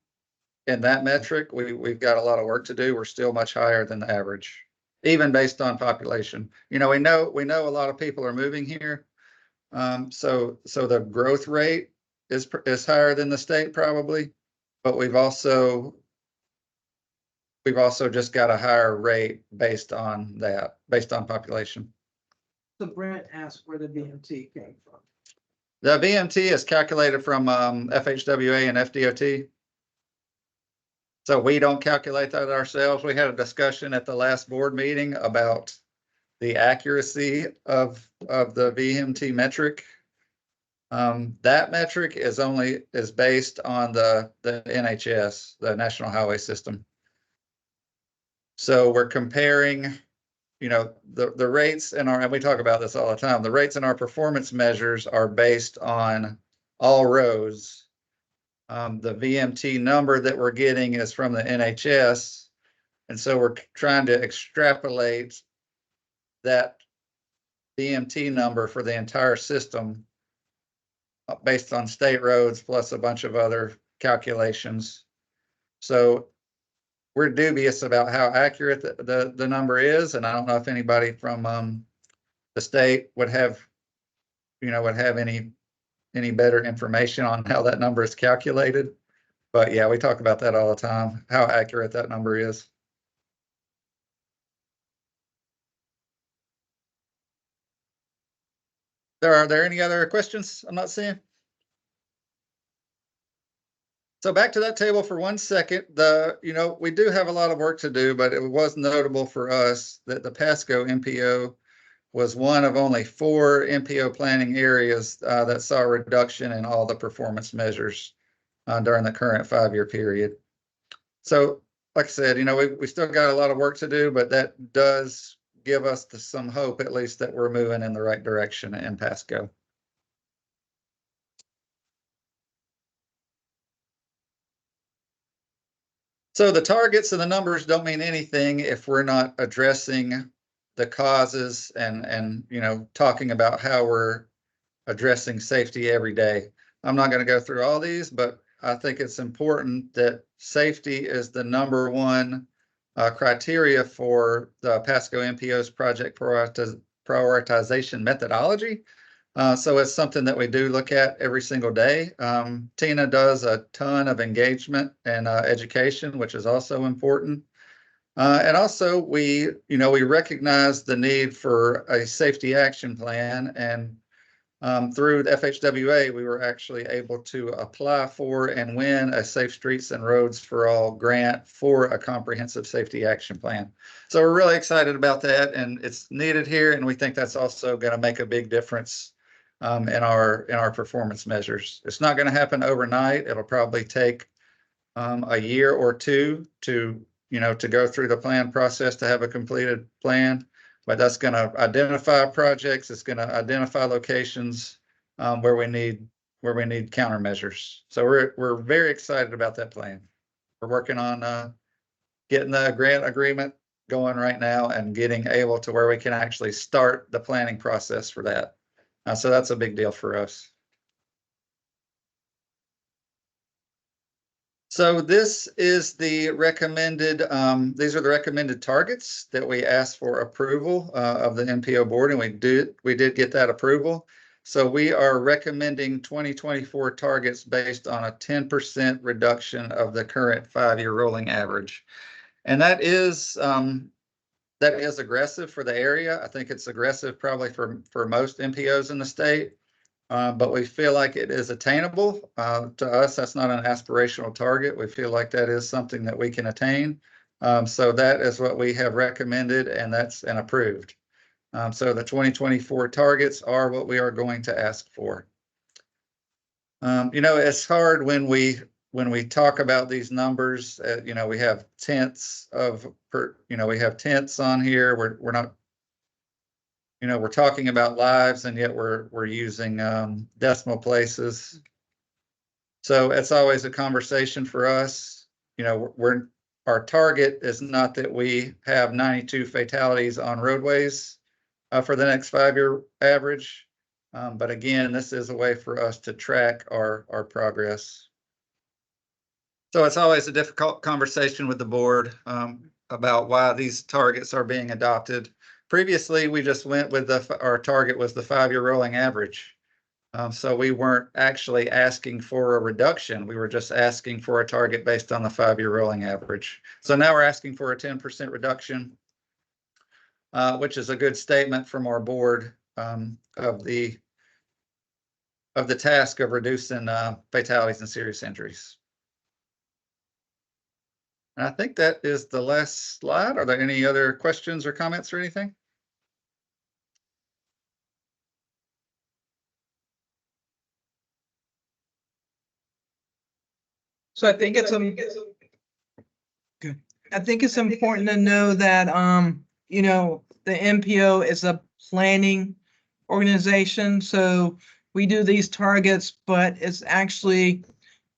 in that metric, we've got a lot of work to do. We're still much higher than the average, even based on population. We know a lot of people are moving here. So the growth rate is higher than the state probably, but we've also just got a higher rate based on population. So Brent asked where the VMT came from. The VMT is calculated from FHWA and FDOT. So we don't calculate that ourselves. We had a discussion at the last board meeting about the accuracy of the VMT metric. That metric is based on the NHS, the National Highway System. So we're comparing, the rates and we talk about this all the time. The rates in our performance measures are based on all roads. The VMT number that we're getting is from the NHS. And so we're trying to extrapolate that VMT number for the entire system based on state roads plus a bunch of other calculations. So we're dubious about how accurate the number is, and I don't know if anybody from the state would have any better information on how that number is calculated. But yeah, we talk about that all the time, how accurate that number is. Are there any other questions I'm not seeing? So back to that table for 1 second. We do have a lot of work to do, but it was notable for us that the Pasco MPO was one of only 4 MPO planning areas that saw a reduction in all the performance measures during the current 5-year period. So, like I said, we still got a lot of work to do, but that does give us some hope, at least, that we're moving in the right direction in Pasco. So the targets and the numbers don't mean anything if we're not addressing the causes and talking about how we're addressing safety every day. I'm not going to go through all these, but I think it's important that safety is the #1 criteria for the Pasco MPO's project prioritization methodology. So it's something that we do look at every single day. Tina does a ton of engagement and education, which is also important. And also we recognize the need for a safety action plan, and through the FHWA, we were actually able to apply for and win a Safe Streets and Roads for All grant for a comprehensive safety action plan. So we're really excited about that, and it's needed here, and we think that's also going to make a big difference in our performance measures. It's not going to happen overnight. It'll probably take a year or 2 to go through the plan process to have a completed plan. But that's going to identify projects. It's going to identify locations where we need countermeasures. So we're very excited about that plan. We're working on getting the grant agreement going right now and getting able to where we can actually start the planning process for that. So that's a big deal for us. So this is the recommended, these are the recommended targets that we asked for approval of the MPO board, and we did get that approval. So we are recommending 2024 targets based on a 10% reduction of the current 5-year rolling average. And that is aggressive for the area. I think it's aggressive probably for most MPOs in the state. But we feel like it is attainable. To us, that's not an aspirational target. We feel like that is something that we can attain. So that is what we have recommended, and that's approved. So the 2024 targets are what we are going to ask for. It's hard when we talk about these numbers. We have tenths on here. We're not. We're talking about lives, and yet we're using decimal places. So it's always a conversation for us. Our target is not that we have 92 fatalities on roadways for the next 5-year average. But again, this is a way for us to track our progress. So it's always a difficult conversation with the board about why these targets are being adopted. Previously, we just went with our target was the 5-year rolling average. So we weren't actually asking for a reduction. We were just asking for a target based on the 5-year rolling average. So now we're asking for a 10% reduction, which is a good statement from our board of the task of reducing fatalities and serious injuries. And I think that is the last slide. Are there any other questions or comments or anything? So I think it's important to know that the MPO is a planning organization. So we do these targets, but it's actually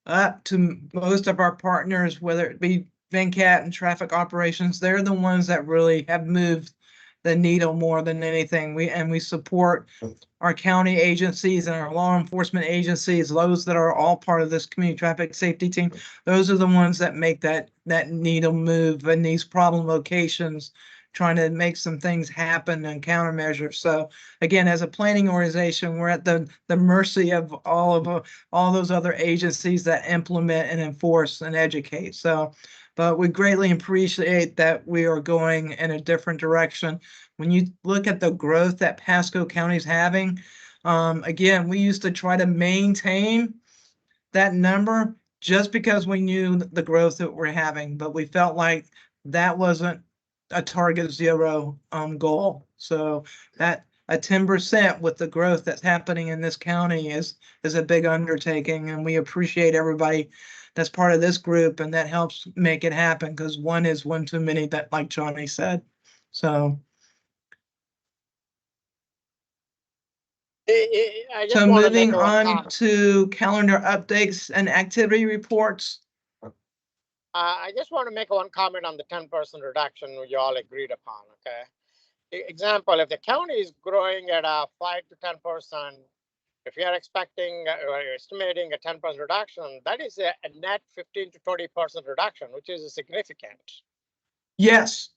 up to most of our partners, whether it be Venkat and traffic operations. They're the ones that really have moved the needle more than anything. We support our county agencies and our law enforcement agencies, those that are all part of this community traffic safety team. Those are the ones that make that needle move in these problem locations, trying to make some things happen and countermeasures. So again, as a planning organization, we're at the mercy of all those other agencies that implement and enforce and educate. So, but we greatly appreciate that we are going in a different direction. When you look at the growth that Pasco County is having, again, we used to try to maintain that number just because we knew the growth that we're having, but we felt like that wasn't a target zero goal. So that a 10% with the growth that's happening in this county is a big undertaking, and we appreciate everybody that's part of this group, and that helps make it happen, because one is one too many, that like Johnny said. So I just so want to make moving one on comment. to calendar updates and activity reports. I just want to make one comment on the 10% reduction you all agreed upon, okay? Example, if the county is growing at a 5 to 10%, if you're expecting or estimating a 10% reduction, that is a net 15 to 20% reduction, which is significant. Yes.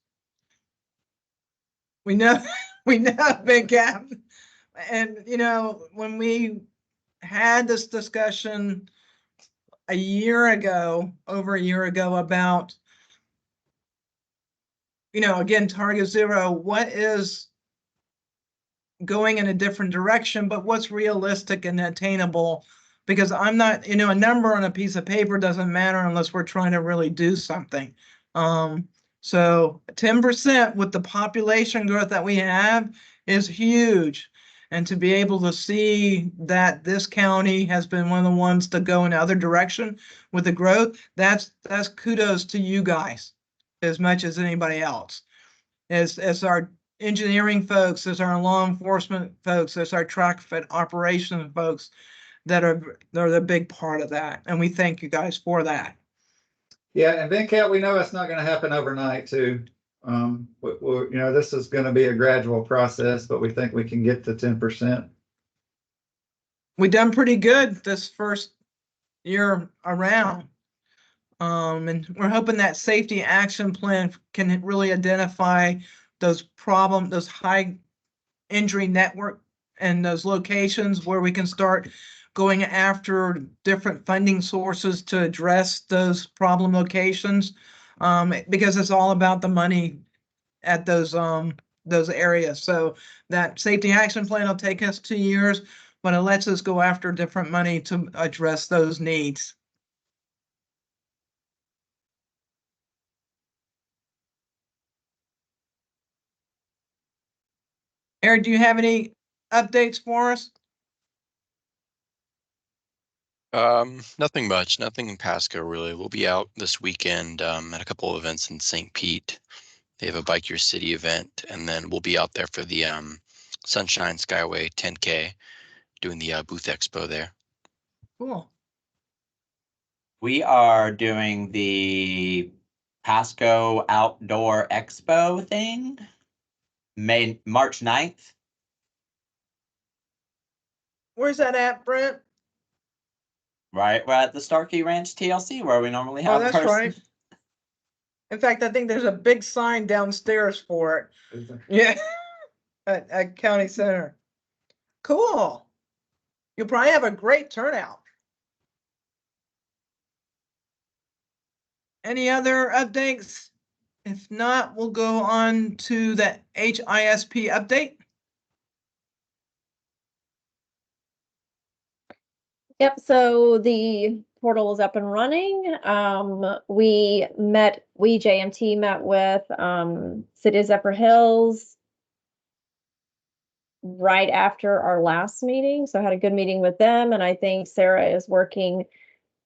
We know, we know, Big Cap. And, you know, when we had this discussion a year ago, over a year ago, about, you know, again, target zero, what is going in a different direction, but what's realistic and attainable? Because I'm not, you know, a number on a piece of paper doesn't matter unless we're trying to really do something. So 10% with the population growth that we have is huge. And to be able to see that this county has been one of the ones to go in the other direction with the growth, that's kudos to you guys as much as anybody else. As our engineering folks, as our law enforcement folks, as our traffic operations folks they're the big part of that. And we thank you guys for that. Yeah, and then Kat, we know it's not going to happen overnight too. You know, this is going to be a gradual process, but we think we can get to 10%. We done pretty good this first year around. And we're hoping that safety action plan can really identify those those high injury network and those locations where we can start going after different funding sources to address those problem locations. Because it's all about the money at those areas. So that safety action plan will take us 2 years, but it lets us go after different money to address those needs. Eric, do you have any updates for us? Nothing much, nothing in Pasco really. We'll be out this weekend at a couple of events in St. Pete. They have a Bike Your City event, and then we'll be out there for the Sunshine Skyway 10K, doing the booth expo there. Cool. We are doing the Pasco Outdoor Expo thing, March 9th. Where's that at, Brent? Right, we're at the Starkey Ranch TLC where we normally have. Oh, that's right. In fact, I think there's a big sign downstairs for it. Yeah, at County Center. Cool. You'll probably have a great turnout. Any other updates? If not, we'll go on to the HISP update. Yep, so the portal is up and running. We JMT met with City of Zephyr Hills right after our last meeting. So I had a good meeting with them, and I think Sarah is working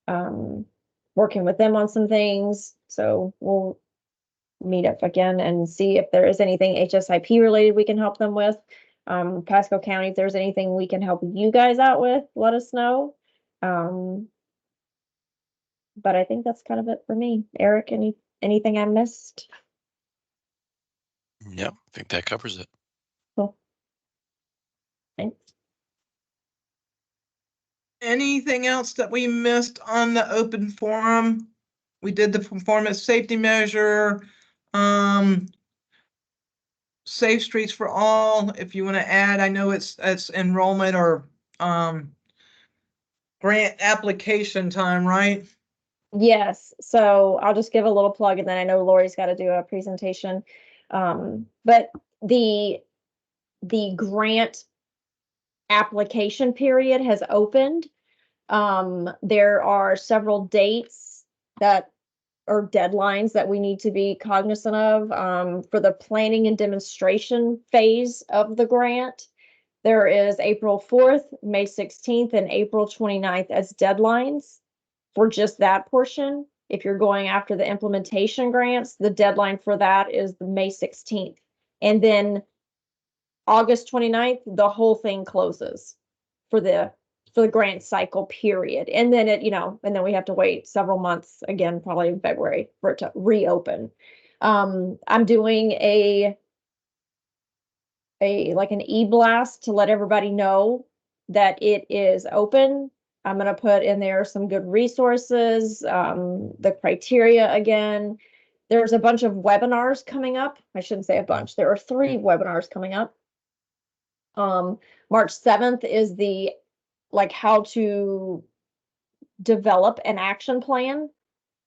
with them on some things. So we'll meet up again and see if there is anything HSIP related we can help them with. Pasco County, if there's anything we can help you guys out with, let us know. But I think that's kind of it for me. Eric, anything I missed? Yep, I think that covers it. Cool. Thanks. Anything else that we missed on the open forum? We did the performance safety measure, Safe Streets for All. If you want to add, I know it's enrollment or grant application time, right? Yes, so I'll just give a little plug, and then I know Lori's got to do a presentation. But the grant application period has opened. There are several dates that or deadlines that we need to be cognizant of for the planning and demonstration phase of the grant. There is April 4th, May 16th, and April 29th as deadlines for just that portion. If you're going after the implementation grants, the deadline for that is the May 16th. And then August 29th, the whole thing closes for the grant cycle period. And then and then we have to wait several months again, probably in February, for it to reopen. I'm doing like an e-blast to let everybody know that it is open. I'm going to put in there some good resources, the criteria again. There's a bunch of webinars coming up. I shouldn't say a bunch. There are 3 webinars coming up. March 7th is the how to develop an action plan.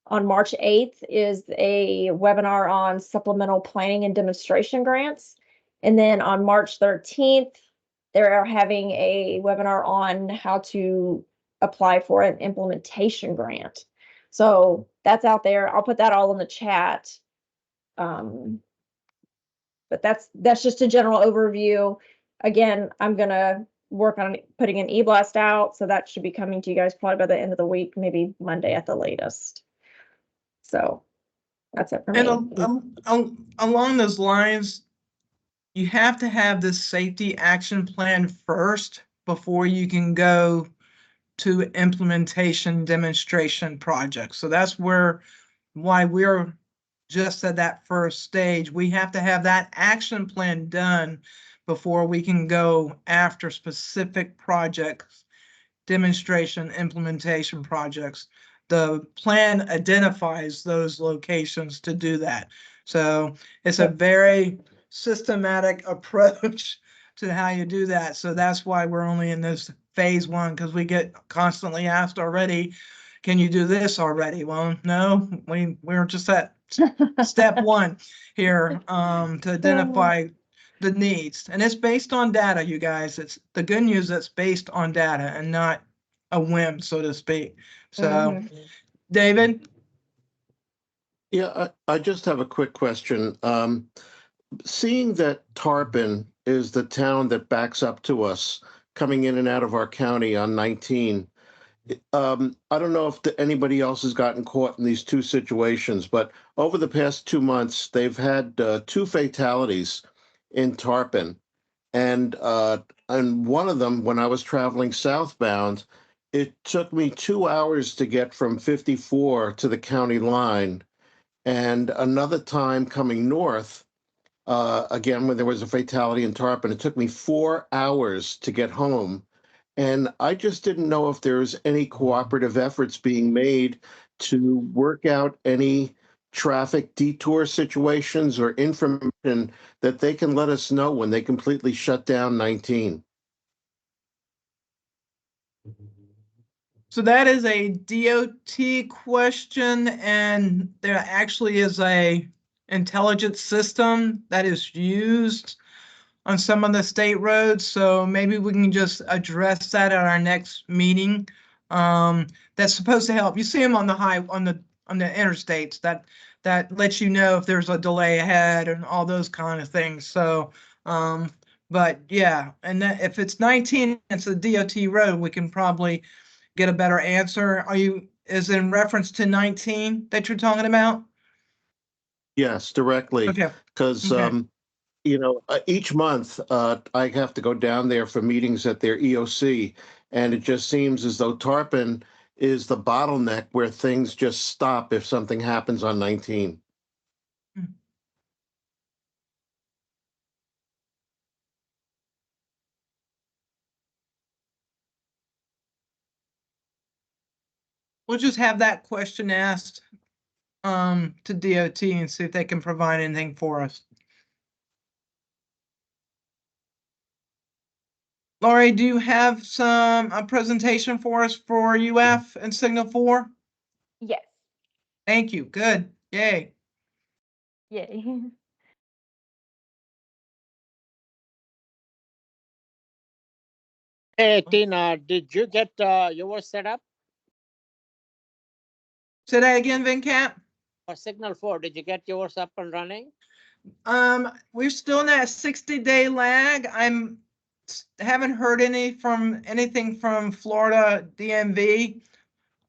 On March 8th is a webinar on supplemental planning and demonstration grants. And then on March 13th, they're having a webinar on how to apply for an implementation grant. So that's out there. I'll put that all in the chat. But that's just a general overview. Again, I'm gonna work on putting an e-blast out, so that should be coming to you guys probably by the end of the week, maybe Monday at the latest. So that's it for me. And along those lines, you have to have this safety action plan first before you can go to implementation demonstration projects. So that's why we're just at that first stage. We have to have that action plan done before we can go after specific projects, demonstration, implementation projects. The plan identifies those locations to do that. So it's a very systematic approach to how you do that. So that's why we're only in this phase 1, because we get constantly asked already, can you do this already? Well, no, we're just at step 1 here to identify the needs. And it's based on data, you guys. It's the good news that's based on data and not a whim, so to speak. So, David? Yeah, I just have a quick question. Seeing that Tarpon is the town that backs up to us coming in and out of our county on 19, I don't know if anybody else has gotten caught in these 2 situations, but over the past 2 months, they've had 2 fatalities in Tarpon. And one of them, when I was traveling southbound, it took me 2 hours to get from 54 to the county line. And another time coming north, again, when there was a fatality in Tarpon, it took me 4 hours to get home. And I just didn't know if there's any cooperative efforts being made to work out any traffic detour situations or information that they can let us know when they completely shut down 19. So that is a DOT question, and there actually is a intelligence system that is used on some of the state roads. So maybe we can just address that at our next meeting. That's supposed to help. You see them on the on the interstates that lets you know if there's a delay ahead and all those kind of things. So, but yeah, and then if it's 19, it's a DOT road, we can probably get a better answer. Is it in reference to 19 that you're talking about? Yes, directly. Okay. Because, each month I have to go down there for meetings at their EOC, and it just seems as though Tarpon is the bottleneck where things just stop if something happens on 19. We'll just have that question asked to DOT and see if they can provide anything for us. Laurie, do you have a presentation for us for UF and Signal 4? Yes. Thank you. Good. Yay. Yay. Hey, Tina, did you get yours set up Say that again, Venkat? for Signal 4? Did you get yours up and running? We're still in that 60-day lag. Haven't heard anything from Florida DMV.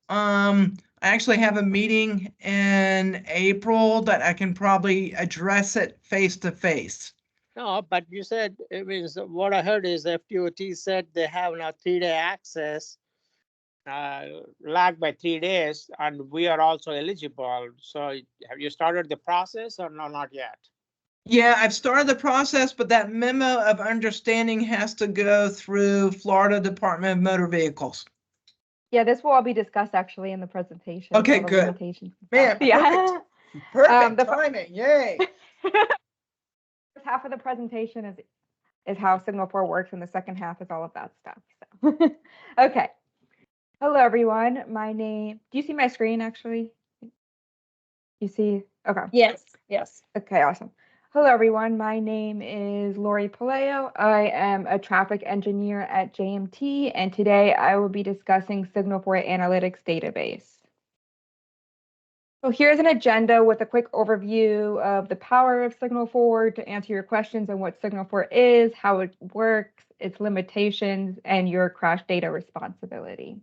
I actually have a meeting in April that I can probably address it face to face. No, but you said, it means what I heard is FDOT said they have now 3-day access, lagged by 3 days, and we are also eligible. So have you started the process or no, not yet? Yeah, I've started the process, but that memo of understanding has to go through Florida Department of Motor Vehicles. Yeah, this will all be discussed actually in the presentation. Okay, all the good. limitations and Man, stuff. Yeah. Perfect The timing, yay. first half of the presentation is how Signal 4 works, and the second half is all of that stuff. So, okay. Hello, everyone. Do you see my screen actually? You see? Okay. Yes, yes. Okay, awesome. Hello, everyone. My name is Lori Paleo. I am a traffic engineer at JMT, and today I will be discussing Signal 4 Analytics database. So here's an agenda with a quick overview of the power of Signal 4 to answer your questions on what Signal 4 is, how it works, its limitations, and your crash data responsibility.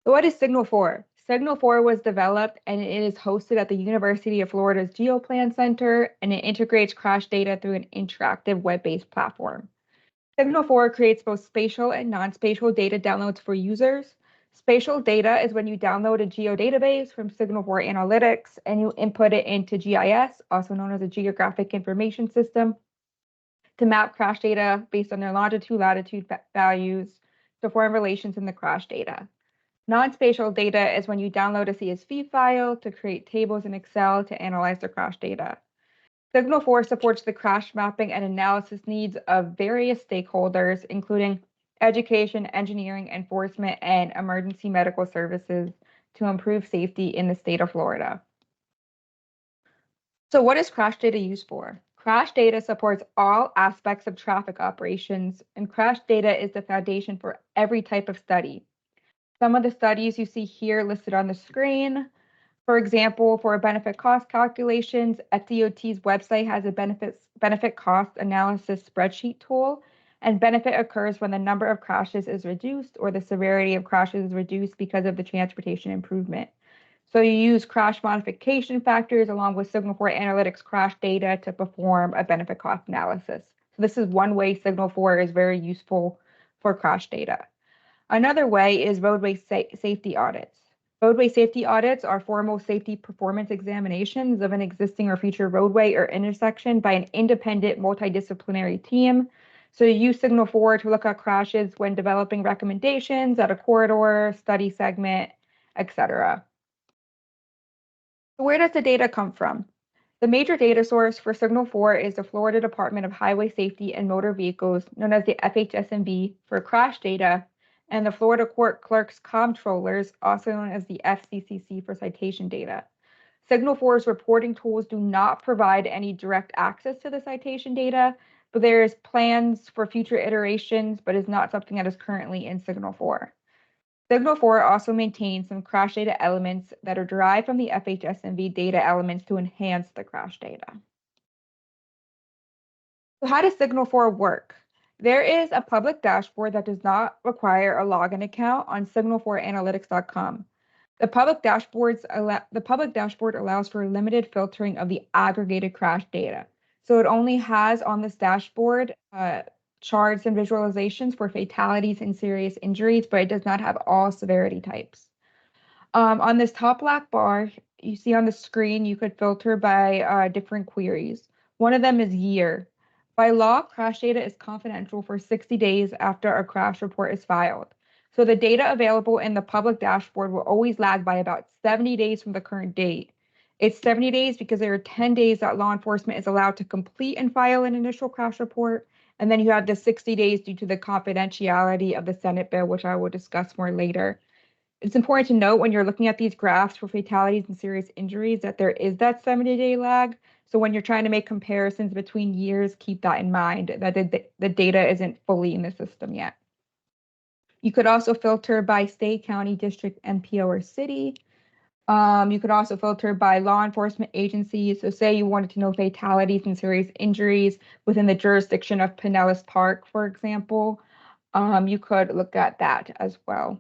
So what is Signal 4? Signal 4 was developed and it is hosted at the University of Florida's GeoPlan Center, and it integrates crash data through an interactive web-based platform. Signal 4 creates both spatial and non-spatial data downloads for users. Spatial data is when you download a geodatabase from Signal 4 Analytics and you input it into GIS, also known as a Geographic Information System, to map crash data based on their longitude, latitude values to form relations in the crash data. Non-spatial data is when you download a CSV file to create tables in Excel to analyze the crash data. Signal 4 supports the crash mapping and analysis needs of various stakeholders, including education, engineering, enforcement, and emergency medical services to improve safety in the state of Florida. So what is crash data used for? Crash data supports all aspects of traffic operations, and crash data is the foundation for every type of study. Some of the studies you see here listed on the screen. For example, for benefit cost calculations, FDOT's website has a benefit cost analysis spreadsheet tool, and benefit occurs when the number of crashes is reduced or the severity of crashes is reduced because of the transportation improvement. So you use crash modification factors along with Signal 4 Analytics crash data to perform a benefit cost analysis. So this is one way Signal 4 is very useful for crash data. Another way is roadway safety audits. Roadway safety audits are formal safety performance examinations of an existing or future roadway or intersection by an independent multidisciplinary team. So you use Signal 4 to look at crashes when developing recommendations at a corridor, study segment, etc. So where does the data come from? The major data source for Signal 4 is the Florida Department of Highway Safety and Motor Vehicles, known as the FHSMV, for crash data, and the Florida Court Clerks Comptrollers, also known as the FCCC, for citation data. Signal 4's reporting tools do not provide any direct access to the citation data, but there's plans for future iterations, but is not something that is currently in Signal 4. Signal 4 also maintains some crash data elements that are derived from the FHSMV data elements to enhance the crash data. So how does Signal 4 work? There is a public dashboard that does not require a login account on signal4analytics.com. The public dashboard allows for limited filtering of the aggregated crash data. So it only has on this dashboard charts and visualizations for fatalities and serious injuries, but it does not have all severity types. On this top black bar, you see on the screen, you could filter by different queries. One of them is year. By law, crash data is confidential for 60 days after a crash report is filed. So the data available in the public dashboard will always lag by about 70 days from the current date. It's 70 days because there are 10 days that law enforcement is allowed to complete and file an initial crash report. And then you have the 60 days due to the confidentiality of the Senate bill, which I will discuss more later. It's important to note when you're looking at these graphs for fatalities and serious injuries that there is that 70-day lag So when you're trying to make comparisons between years, keep that in mind that the data isn't fully in the system yet. You could also filter by state, county, district, MPO, or city. You could also filter by law enforcement agencies. So say you wanted to know fatalities and serious injuries within the jurisdiction of Pinellas Park, for example, you could look at that as well.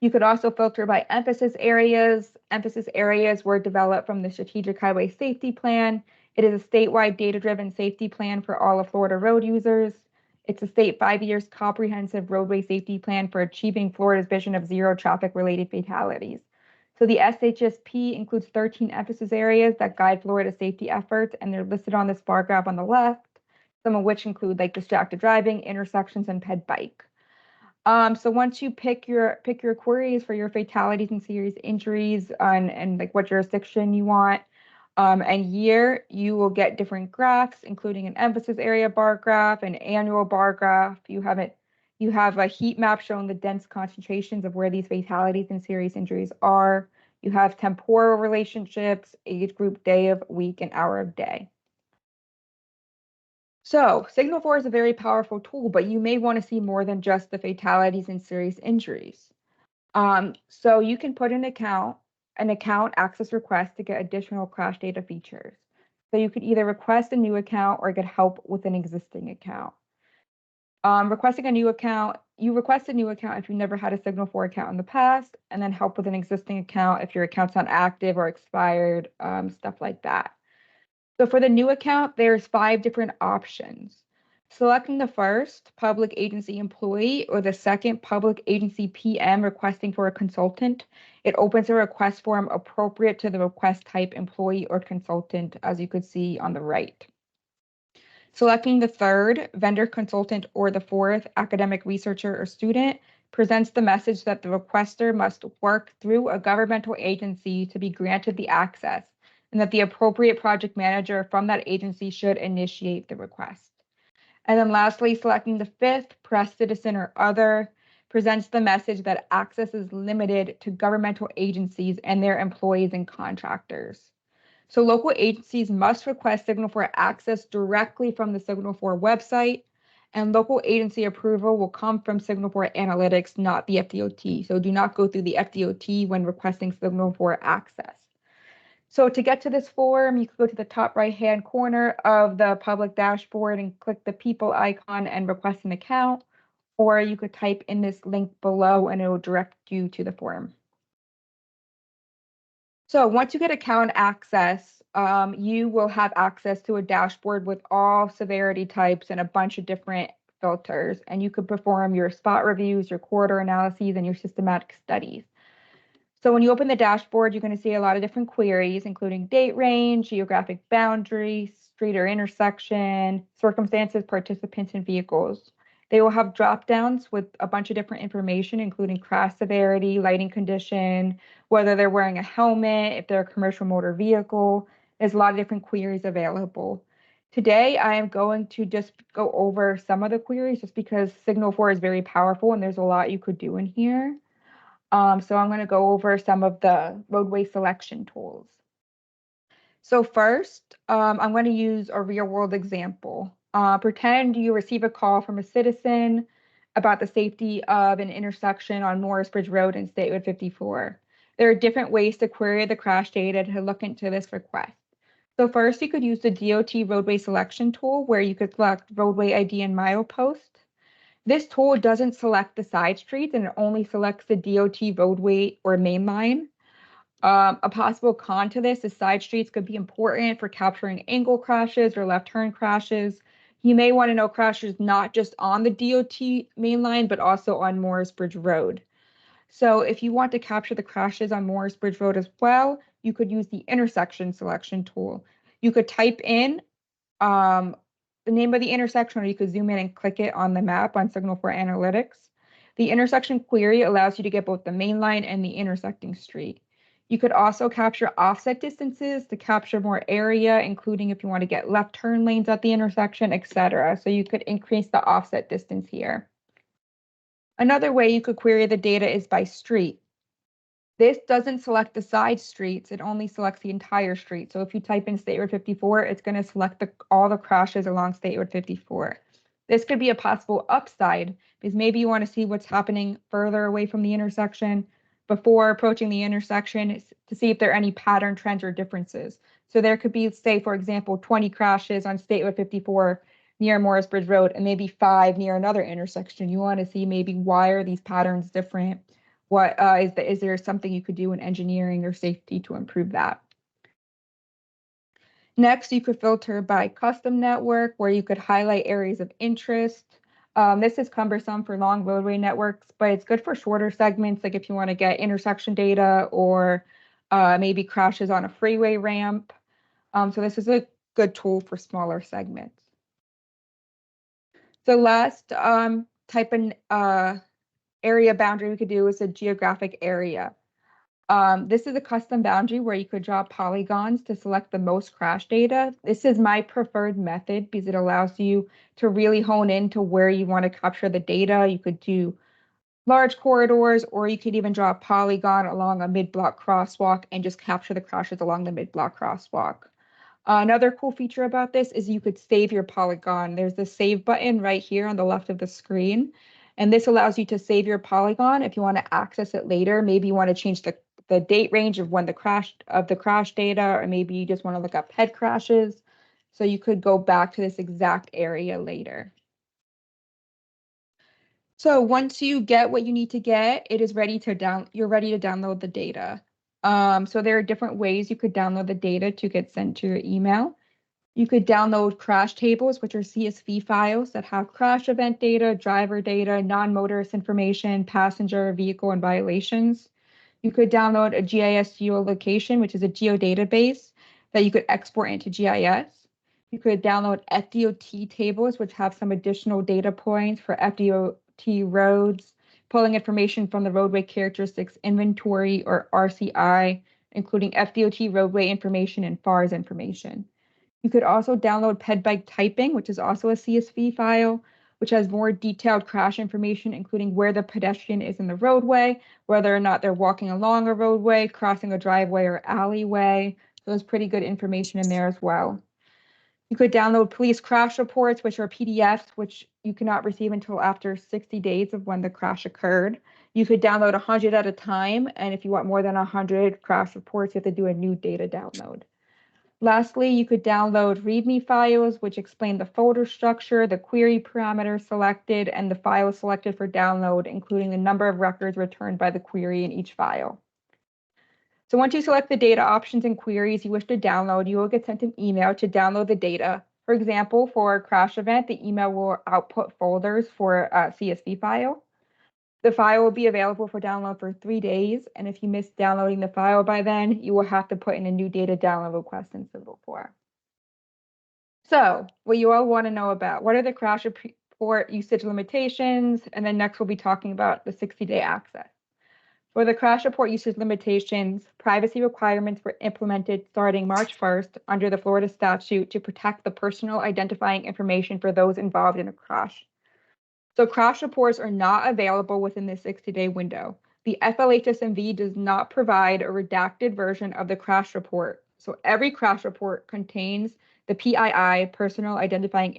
You could also filter by emphasis areas. Emphasis areas were developed from the Strategic Highway Safety Plan. It is a statewide data-driven safety plan for all of Florida road users. It's a state 5 years comprehensive roadway safety plan for achieving Florida's vision of zero traffic-related fatalities. So the SHSP includes 13 emphasis areas that guide Florida's safety efforts, and they're listed on this bar graph on the left, some of which include like distracted driving, intersections, and ped bike. So once you pick your queries for your fatalities and serious injuries and like what jurisdiction you want and year, you will get different graphs, including an emphasis area bar graph, an annual bar graph. You have a heat map showing the dense concentrations of where these fatalities and serious injuries are. You have temporal relationships, age group, day of week, and hour of day. So Signal 4 is a very powerful tool, but you may want to see more than just the fatalities and serious injuries. So you can put an account access request to get additional crash data features. So you could either request a new account or get help with an existing account. Requesting a new account, you request a new account if you never had a Signal 4 account in the past, and then help with an existing account if your account's not active or expired, stuff like that. So for the new account, there's 5 different options. Selecting the first, public agency employee, or the second, public agency PM requesting for a consultant, it opens a request form appropriate to the request type employee or consultant, as you could see on the right. Selecting the third, vendor consultant, or the fourth, academic researcher or student, presents the message that the requester must work through a governmental agency to be granted the access, and that the appropriate project manager from that agency should initiate the request. And then lastly, selecting the fifth, press citizen or other, presents the message that access is limited to governmental agencies and their employees and contractors. So local agencies must request Signal 4 access directly from the Signal 4 website, and local agency approval will come from Signal 4 Analytics, not the FDOT. So do not go through the FDOT when requesting Signal 4 access. So to get to this form, you can go to the top right-hand corner of the public dashboard and click the people icon and request an account, or you could type in this link below and it will direct you to the form. So once you get account access, you will have access to a dashboard with all severity types and a bunch of different filters, and you could perform your spot reviews, your corridor analyses, and your systematic studies. So when you open the dashboard, you're going to see a lot of different queries, including date range, geographic boundary, street or intersection, circumstances, participants, and vehicles. They will have drop downs with a bunch of different information, including crash severity, lighting condition, whether they're wearing a helmet, if they're a commercial motor vehicle. There's a lot of different queries available. Today, I am going to just go over some of the queries just because Signal 4 is very powerful and there's a lot you could do in here. So I'm going to go over some of the roadway selection tools. So first, I'm going to use a real world example. Pretend you receive a call from a citizen about the safety of an intersection on Morris Bridge Road in State Road 54. There are different ways to query the crash data to look into this request. So first, you could use the DOT roadway selection tool where you could select roadway ID and milepost. This tool doesn't select the side streets and it only selects the DOT roadway or main line. A possible con to this is side streets could be important for capturing angle crashes or left turn crashes. You may want to know crashes not just on the DOT main line, but also on Morris Bridge Road. So if you want to capture the crashes on Morris Bridge Road as well, you could use the intersection selection tool. You could type in the name of the intersection, or you could zoom in and click it on the map on Signal 4 Analytics. The intersection query allows you to get both the main line and the intersecting street. You could also capture offset distances to capture more area, including if you want to get left turn lanes at the intersection, etc. So you could increase the offset distance here. Another way you could query the data is by street. This doesn't select the side streets, it only selects the entire street. So if you type in State Road 54, it's going to select all the crashes along State Road 54. This could be a possible upside because maybe you want to see what's happening further away from the intersection before approaching the intersection to see if there are any pattern trends or differences. So there could be, say, for example, 20 crashes on State Road 54 near Morrisbridge Road and maybe 5 near another intersection. You want to see maybe why are these patterns different? What is there something you could do in engineering or safety to improve that? Next, you could filter by custom network where you could highlight areas of interest. This is cumbersome for long roadway networks, but it's good for shorter segments, like if you want to get intersection data or maybe crashes on a freeway ramp. So this is a good tool for smaller segments. So last type of area boundary we could do is a geographic area. This is a custom boundary where you could draw polygons to select the most crash data. This is my preferred method because it allows you to really hone into where you want to capture the data. You could do large corridors, or you could even draw a polygon along a mid-block crosswalk and just capture the crashes along the mid-block crosswalk. Another cool feature about this is you could save your polygon. There's the save button right here on the left of the screen. And this allows you to save your polygon if you want to access it later. Maybe you want to change the date range of when the crash data, or maybe you just want to look up head crashes. So you could go back to this exact area later. So once you get what you need to get, it is ready to you're ready to download the data. So there are different ways you could download the data to get sent to your email. You could download crash tables, which are CSV files that have crash event data, driver data, non-motorist information, passenger, vehicle, and violations. You could download a GIS geolocation, which is a geodatabase that you could export into GIS. You could download FDOT tables, which have some additional data points for FDOT roads, pulling information from the roadway characteristics inventory or RCI, including FDOT roadway information and FARS information. You could also download PedBike typing, which is also a CSV file, which has more detailed crash information, including where the pedestrian is in the roadway, whether or not they're walking along a roadway, crossing a driveway or alleyway. So there's pretty good information in there as well. You could download police crash reports, which are PDFs, which you cannot receive until after 60 days of when the crash occurred. You could download 100 at a time, and if you want more than 100 crash reports, you have to do a new data download. Lastly, you could download README files, which explain the folder structure, the query parameters selected, and the files selected for download, including the number of records returned by the query in each file. So once you select the data options and queries you wish to download, you will get sent an email to download the data. For example, for a crash event, the email will output folders for a CSV file. The file will be available for download for 3 days, and if you miss downloading the file by then, you will have to put in a new data download request in Civil 4. So, what you all want to know about, what are the crash report usage limitations? And then next we'll be talking about the 60-day access. For the crash report usage limitations, privacy requirements were implemented starting March 1st under the Florida statute to protect the personal identifying information for those involved in a crash. So crash reports are not available within the 60-day window. The FLHSMV does not provide a redacted version of the crash report. So every crash report contains the PII, personal identifying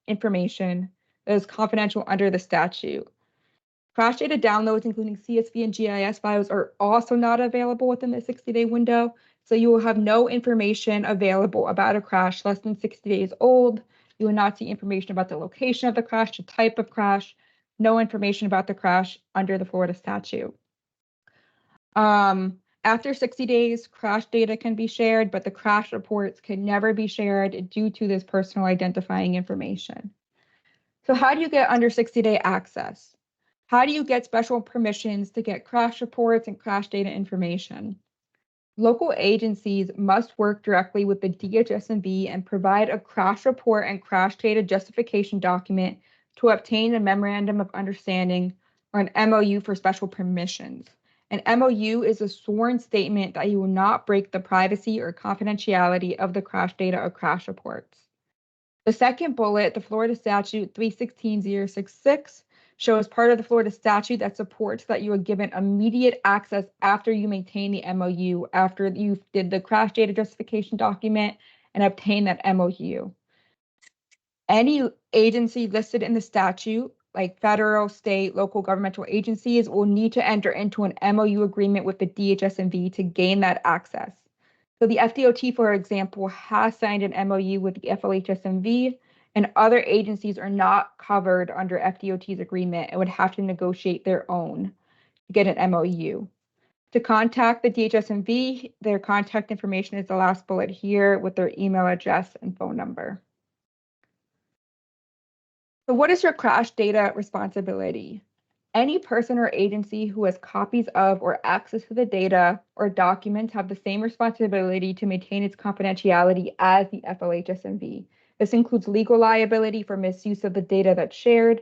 information, that is confidential under the statute. Crash data downloads, including CSV and GIS files, are also not available within the 60-day window. So you will have no information available about a crash less than 60 days old. You will not see information about the location of the crash, the type of crash, no information about the crash under the Florida statute. After 60 days, crash data can be shared, but the crash reports can never be shared due to this personal identifying information. So how do you get under 60-day access? How do you get special permissions to get crash reports and crash data information? Local agencies must work directly with the DHSMV and provide a crash report and crash data justification document to obtain a memorandum of understanding or an MOU for special permissions. An MOU is a sworn statement that you will not break the privacy or confidentiality of the crash data or crash reports. The second bullet, the Florida statute 316.066, shows part of the Florida statute that supports that you are given immediate access after you maintain the MOU, after you did the crash data justification document and obtain that MOU. Any agency listed in the statute, like federal, state, local governmental agencies, will need to enter into an MOU agreement with the DHS&V to gain that access. So the FDOT, for example, has signed an MOU with the FLHS&V, and other agencies are not covered under FDOT's agreement and would have to negotiate their own to get an MOU. To contact the DHS&V, their contact information is the last bullet here with their email address and phone number. So what is your crash data responsibility? Any person or agency who has copies of or access to the data or documents have the same responsibility to maintain its confidentiality as the FLHS&V. This includes legal liability for misuse of the data that's shared,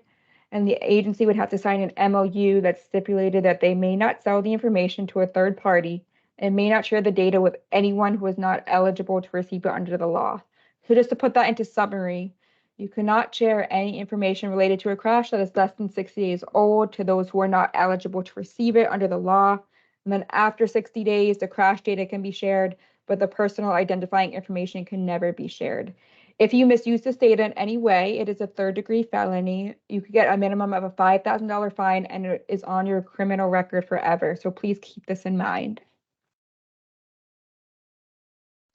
and the agency would have to sign an MOU that stipulated that they may not sell the information to a third party and may not share the data with anyone who is not eligible to receive it under the law. So just to put that into summary, you cannot share any information related to a crash that is less than 60 days old to those who are not eligible to receive it under the law. And then after 60 days, the crash data can be shared, but the personal identifying information can never be shared. If you misuse this data in any way, it is a third-degree felony. You could get a minimum of a $5,000 fine, and it is on your criminal record forever. So please keep this in mind.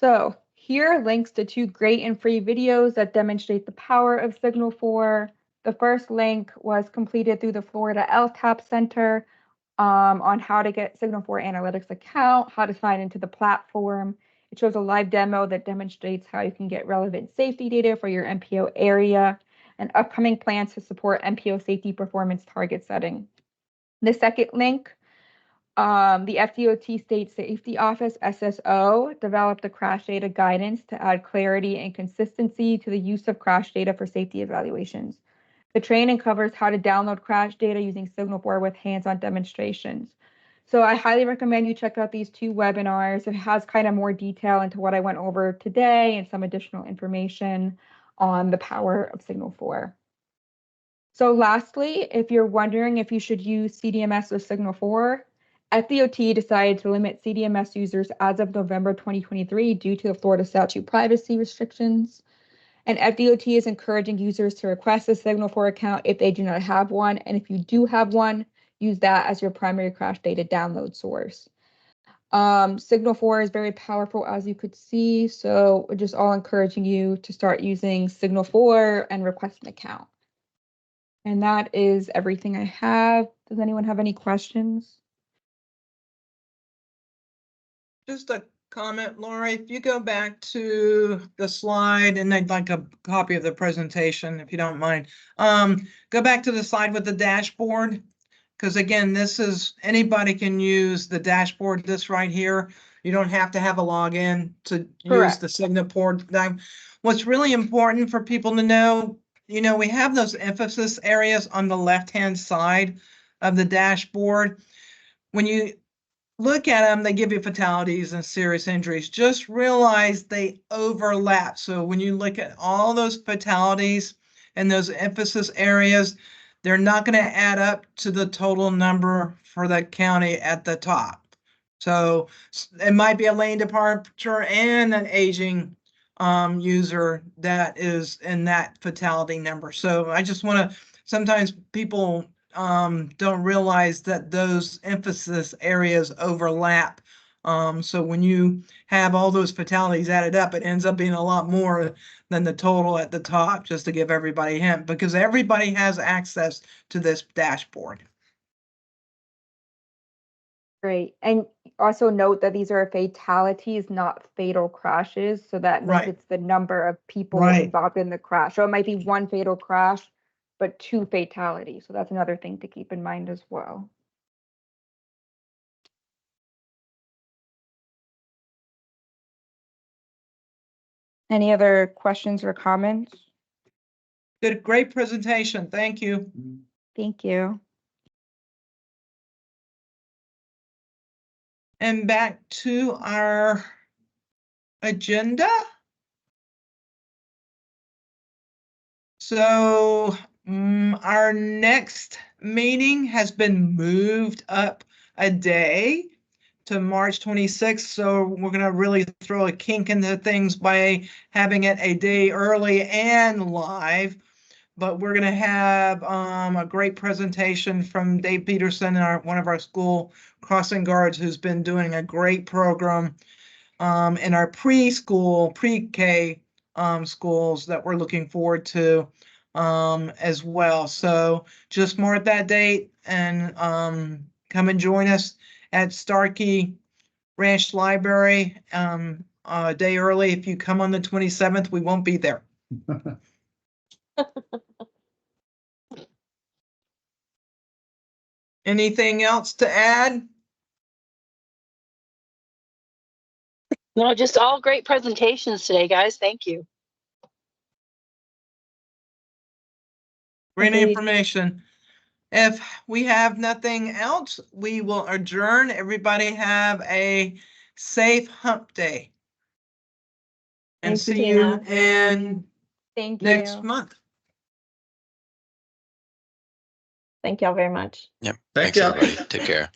So here are links to 2 great and free videos that demonstrate the power of Signal 4. The first link was completed through the Florida LTAP Center on how to get Signal 4 Analytics account, how to sign into the platform. It shows a live demo that demonstrates how you can get relevant safety data for your MPO area and upcoming plans to support MPO safety performance target setting. The second link, the FDOT State Safety Office, SSO, developed the crash data guidance to add clarity and consistency to the use of crash data for safety evaluations. The training covers how to download crash data using Signal 4 with hands-on demonstrations. So I highly recommend you check out these 2 webinars. It has kind of more detail into what I went over today and some additional information on the power of Signal 4. So lastly, if you're wondering if you should use CDMS with Signal 4, FDOT decided to limit CDMS users as of November 2023 due to the Florida statute privacy restrictions. And FDOT is encouraging users to request a Signal 4 account if they do not have one. And if you do have one, use that as your primary crash data download source. Signal 4 is very powerful, as you could see. So we're just all encouraging you to start using Signal 4 and request an account. And that is everything I have. Does anyone have any questions? Just a comment, Lori, if you go back to the slide, and I'd like a copy of the presentation, if you don't mind. Go back to the slide with the dashboard, because again, this is, anybody can use the dashboard, this right here. You don't have to have a login to use the Signal board. What's really important for people to know, we have those emphasis areas on the left-hand side of the dashboard. When you look at them, they give you fatalities and serious injuries. Just realize they overlap. So when you look at all those fatalities and those emphasis areas, they're not going to add up to the total number for the county at the top. So it might be a lane departure and an aging user that is in that fatality number. So I just want to, sometimes people don't realize that those emphasis areas overlap. So when you have all those fatalities added up, it ends up being a lot more than the total at the top, just to give everybody a hint, because everybody has access to this dashboard. Great. And also note that these are fatalities, not fatal crashes. So that means it's the number of people involved in the crash. So it might be 1 fatal crash, but 2 fatalities. So that's another thing to keep in mind as well. Any other questions or comments? Good, great presentation. Thank you. Thank you. And back to our agenda. So Our next meeting has been moved up a day to March 26th. So we're going to really throw a kink into things by having it a day early and live. But we're going to have a great presentation from Dave Peterson, one of our school crossing guards, who's been doing a great program in our preschool, pre-K schools that we're looking forward to as well. So just mark that date and come and join us at Starkey Ranch Library a day early. If you come on the 27th, we won't be there. Anything else to add? No, just all great presentations today, guys. Thank you. Great Agreed. information. If we have nothing else, we will adjourn. Everybody have a safe hump day. And Thanks, see you Tina. in Thank next you. month. Thank y'all very much. Yep. Thank Thanks, you. everybody. Take care.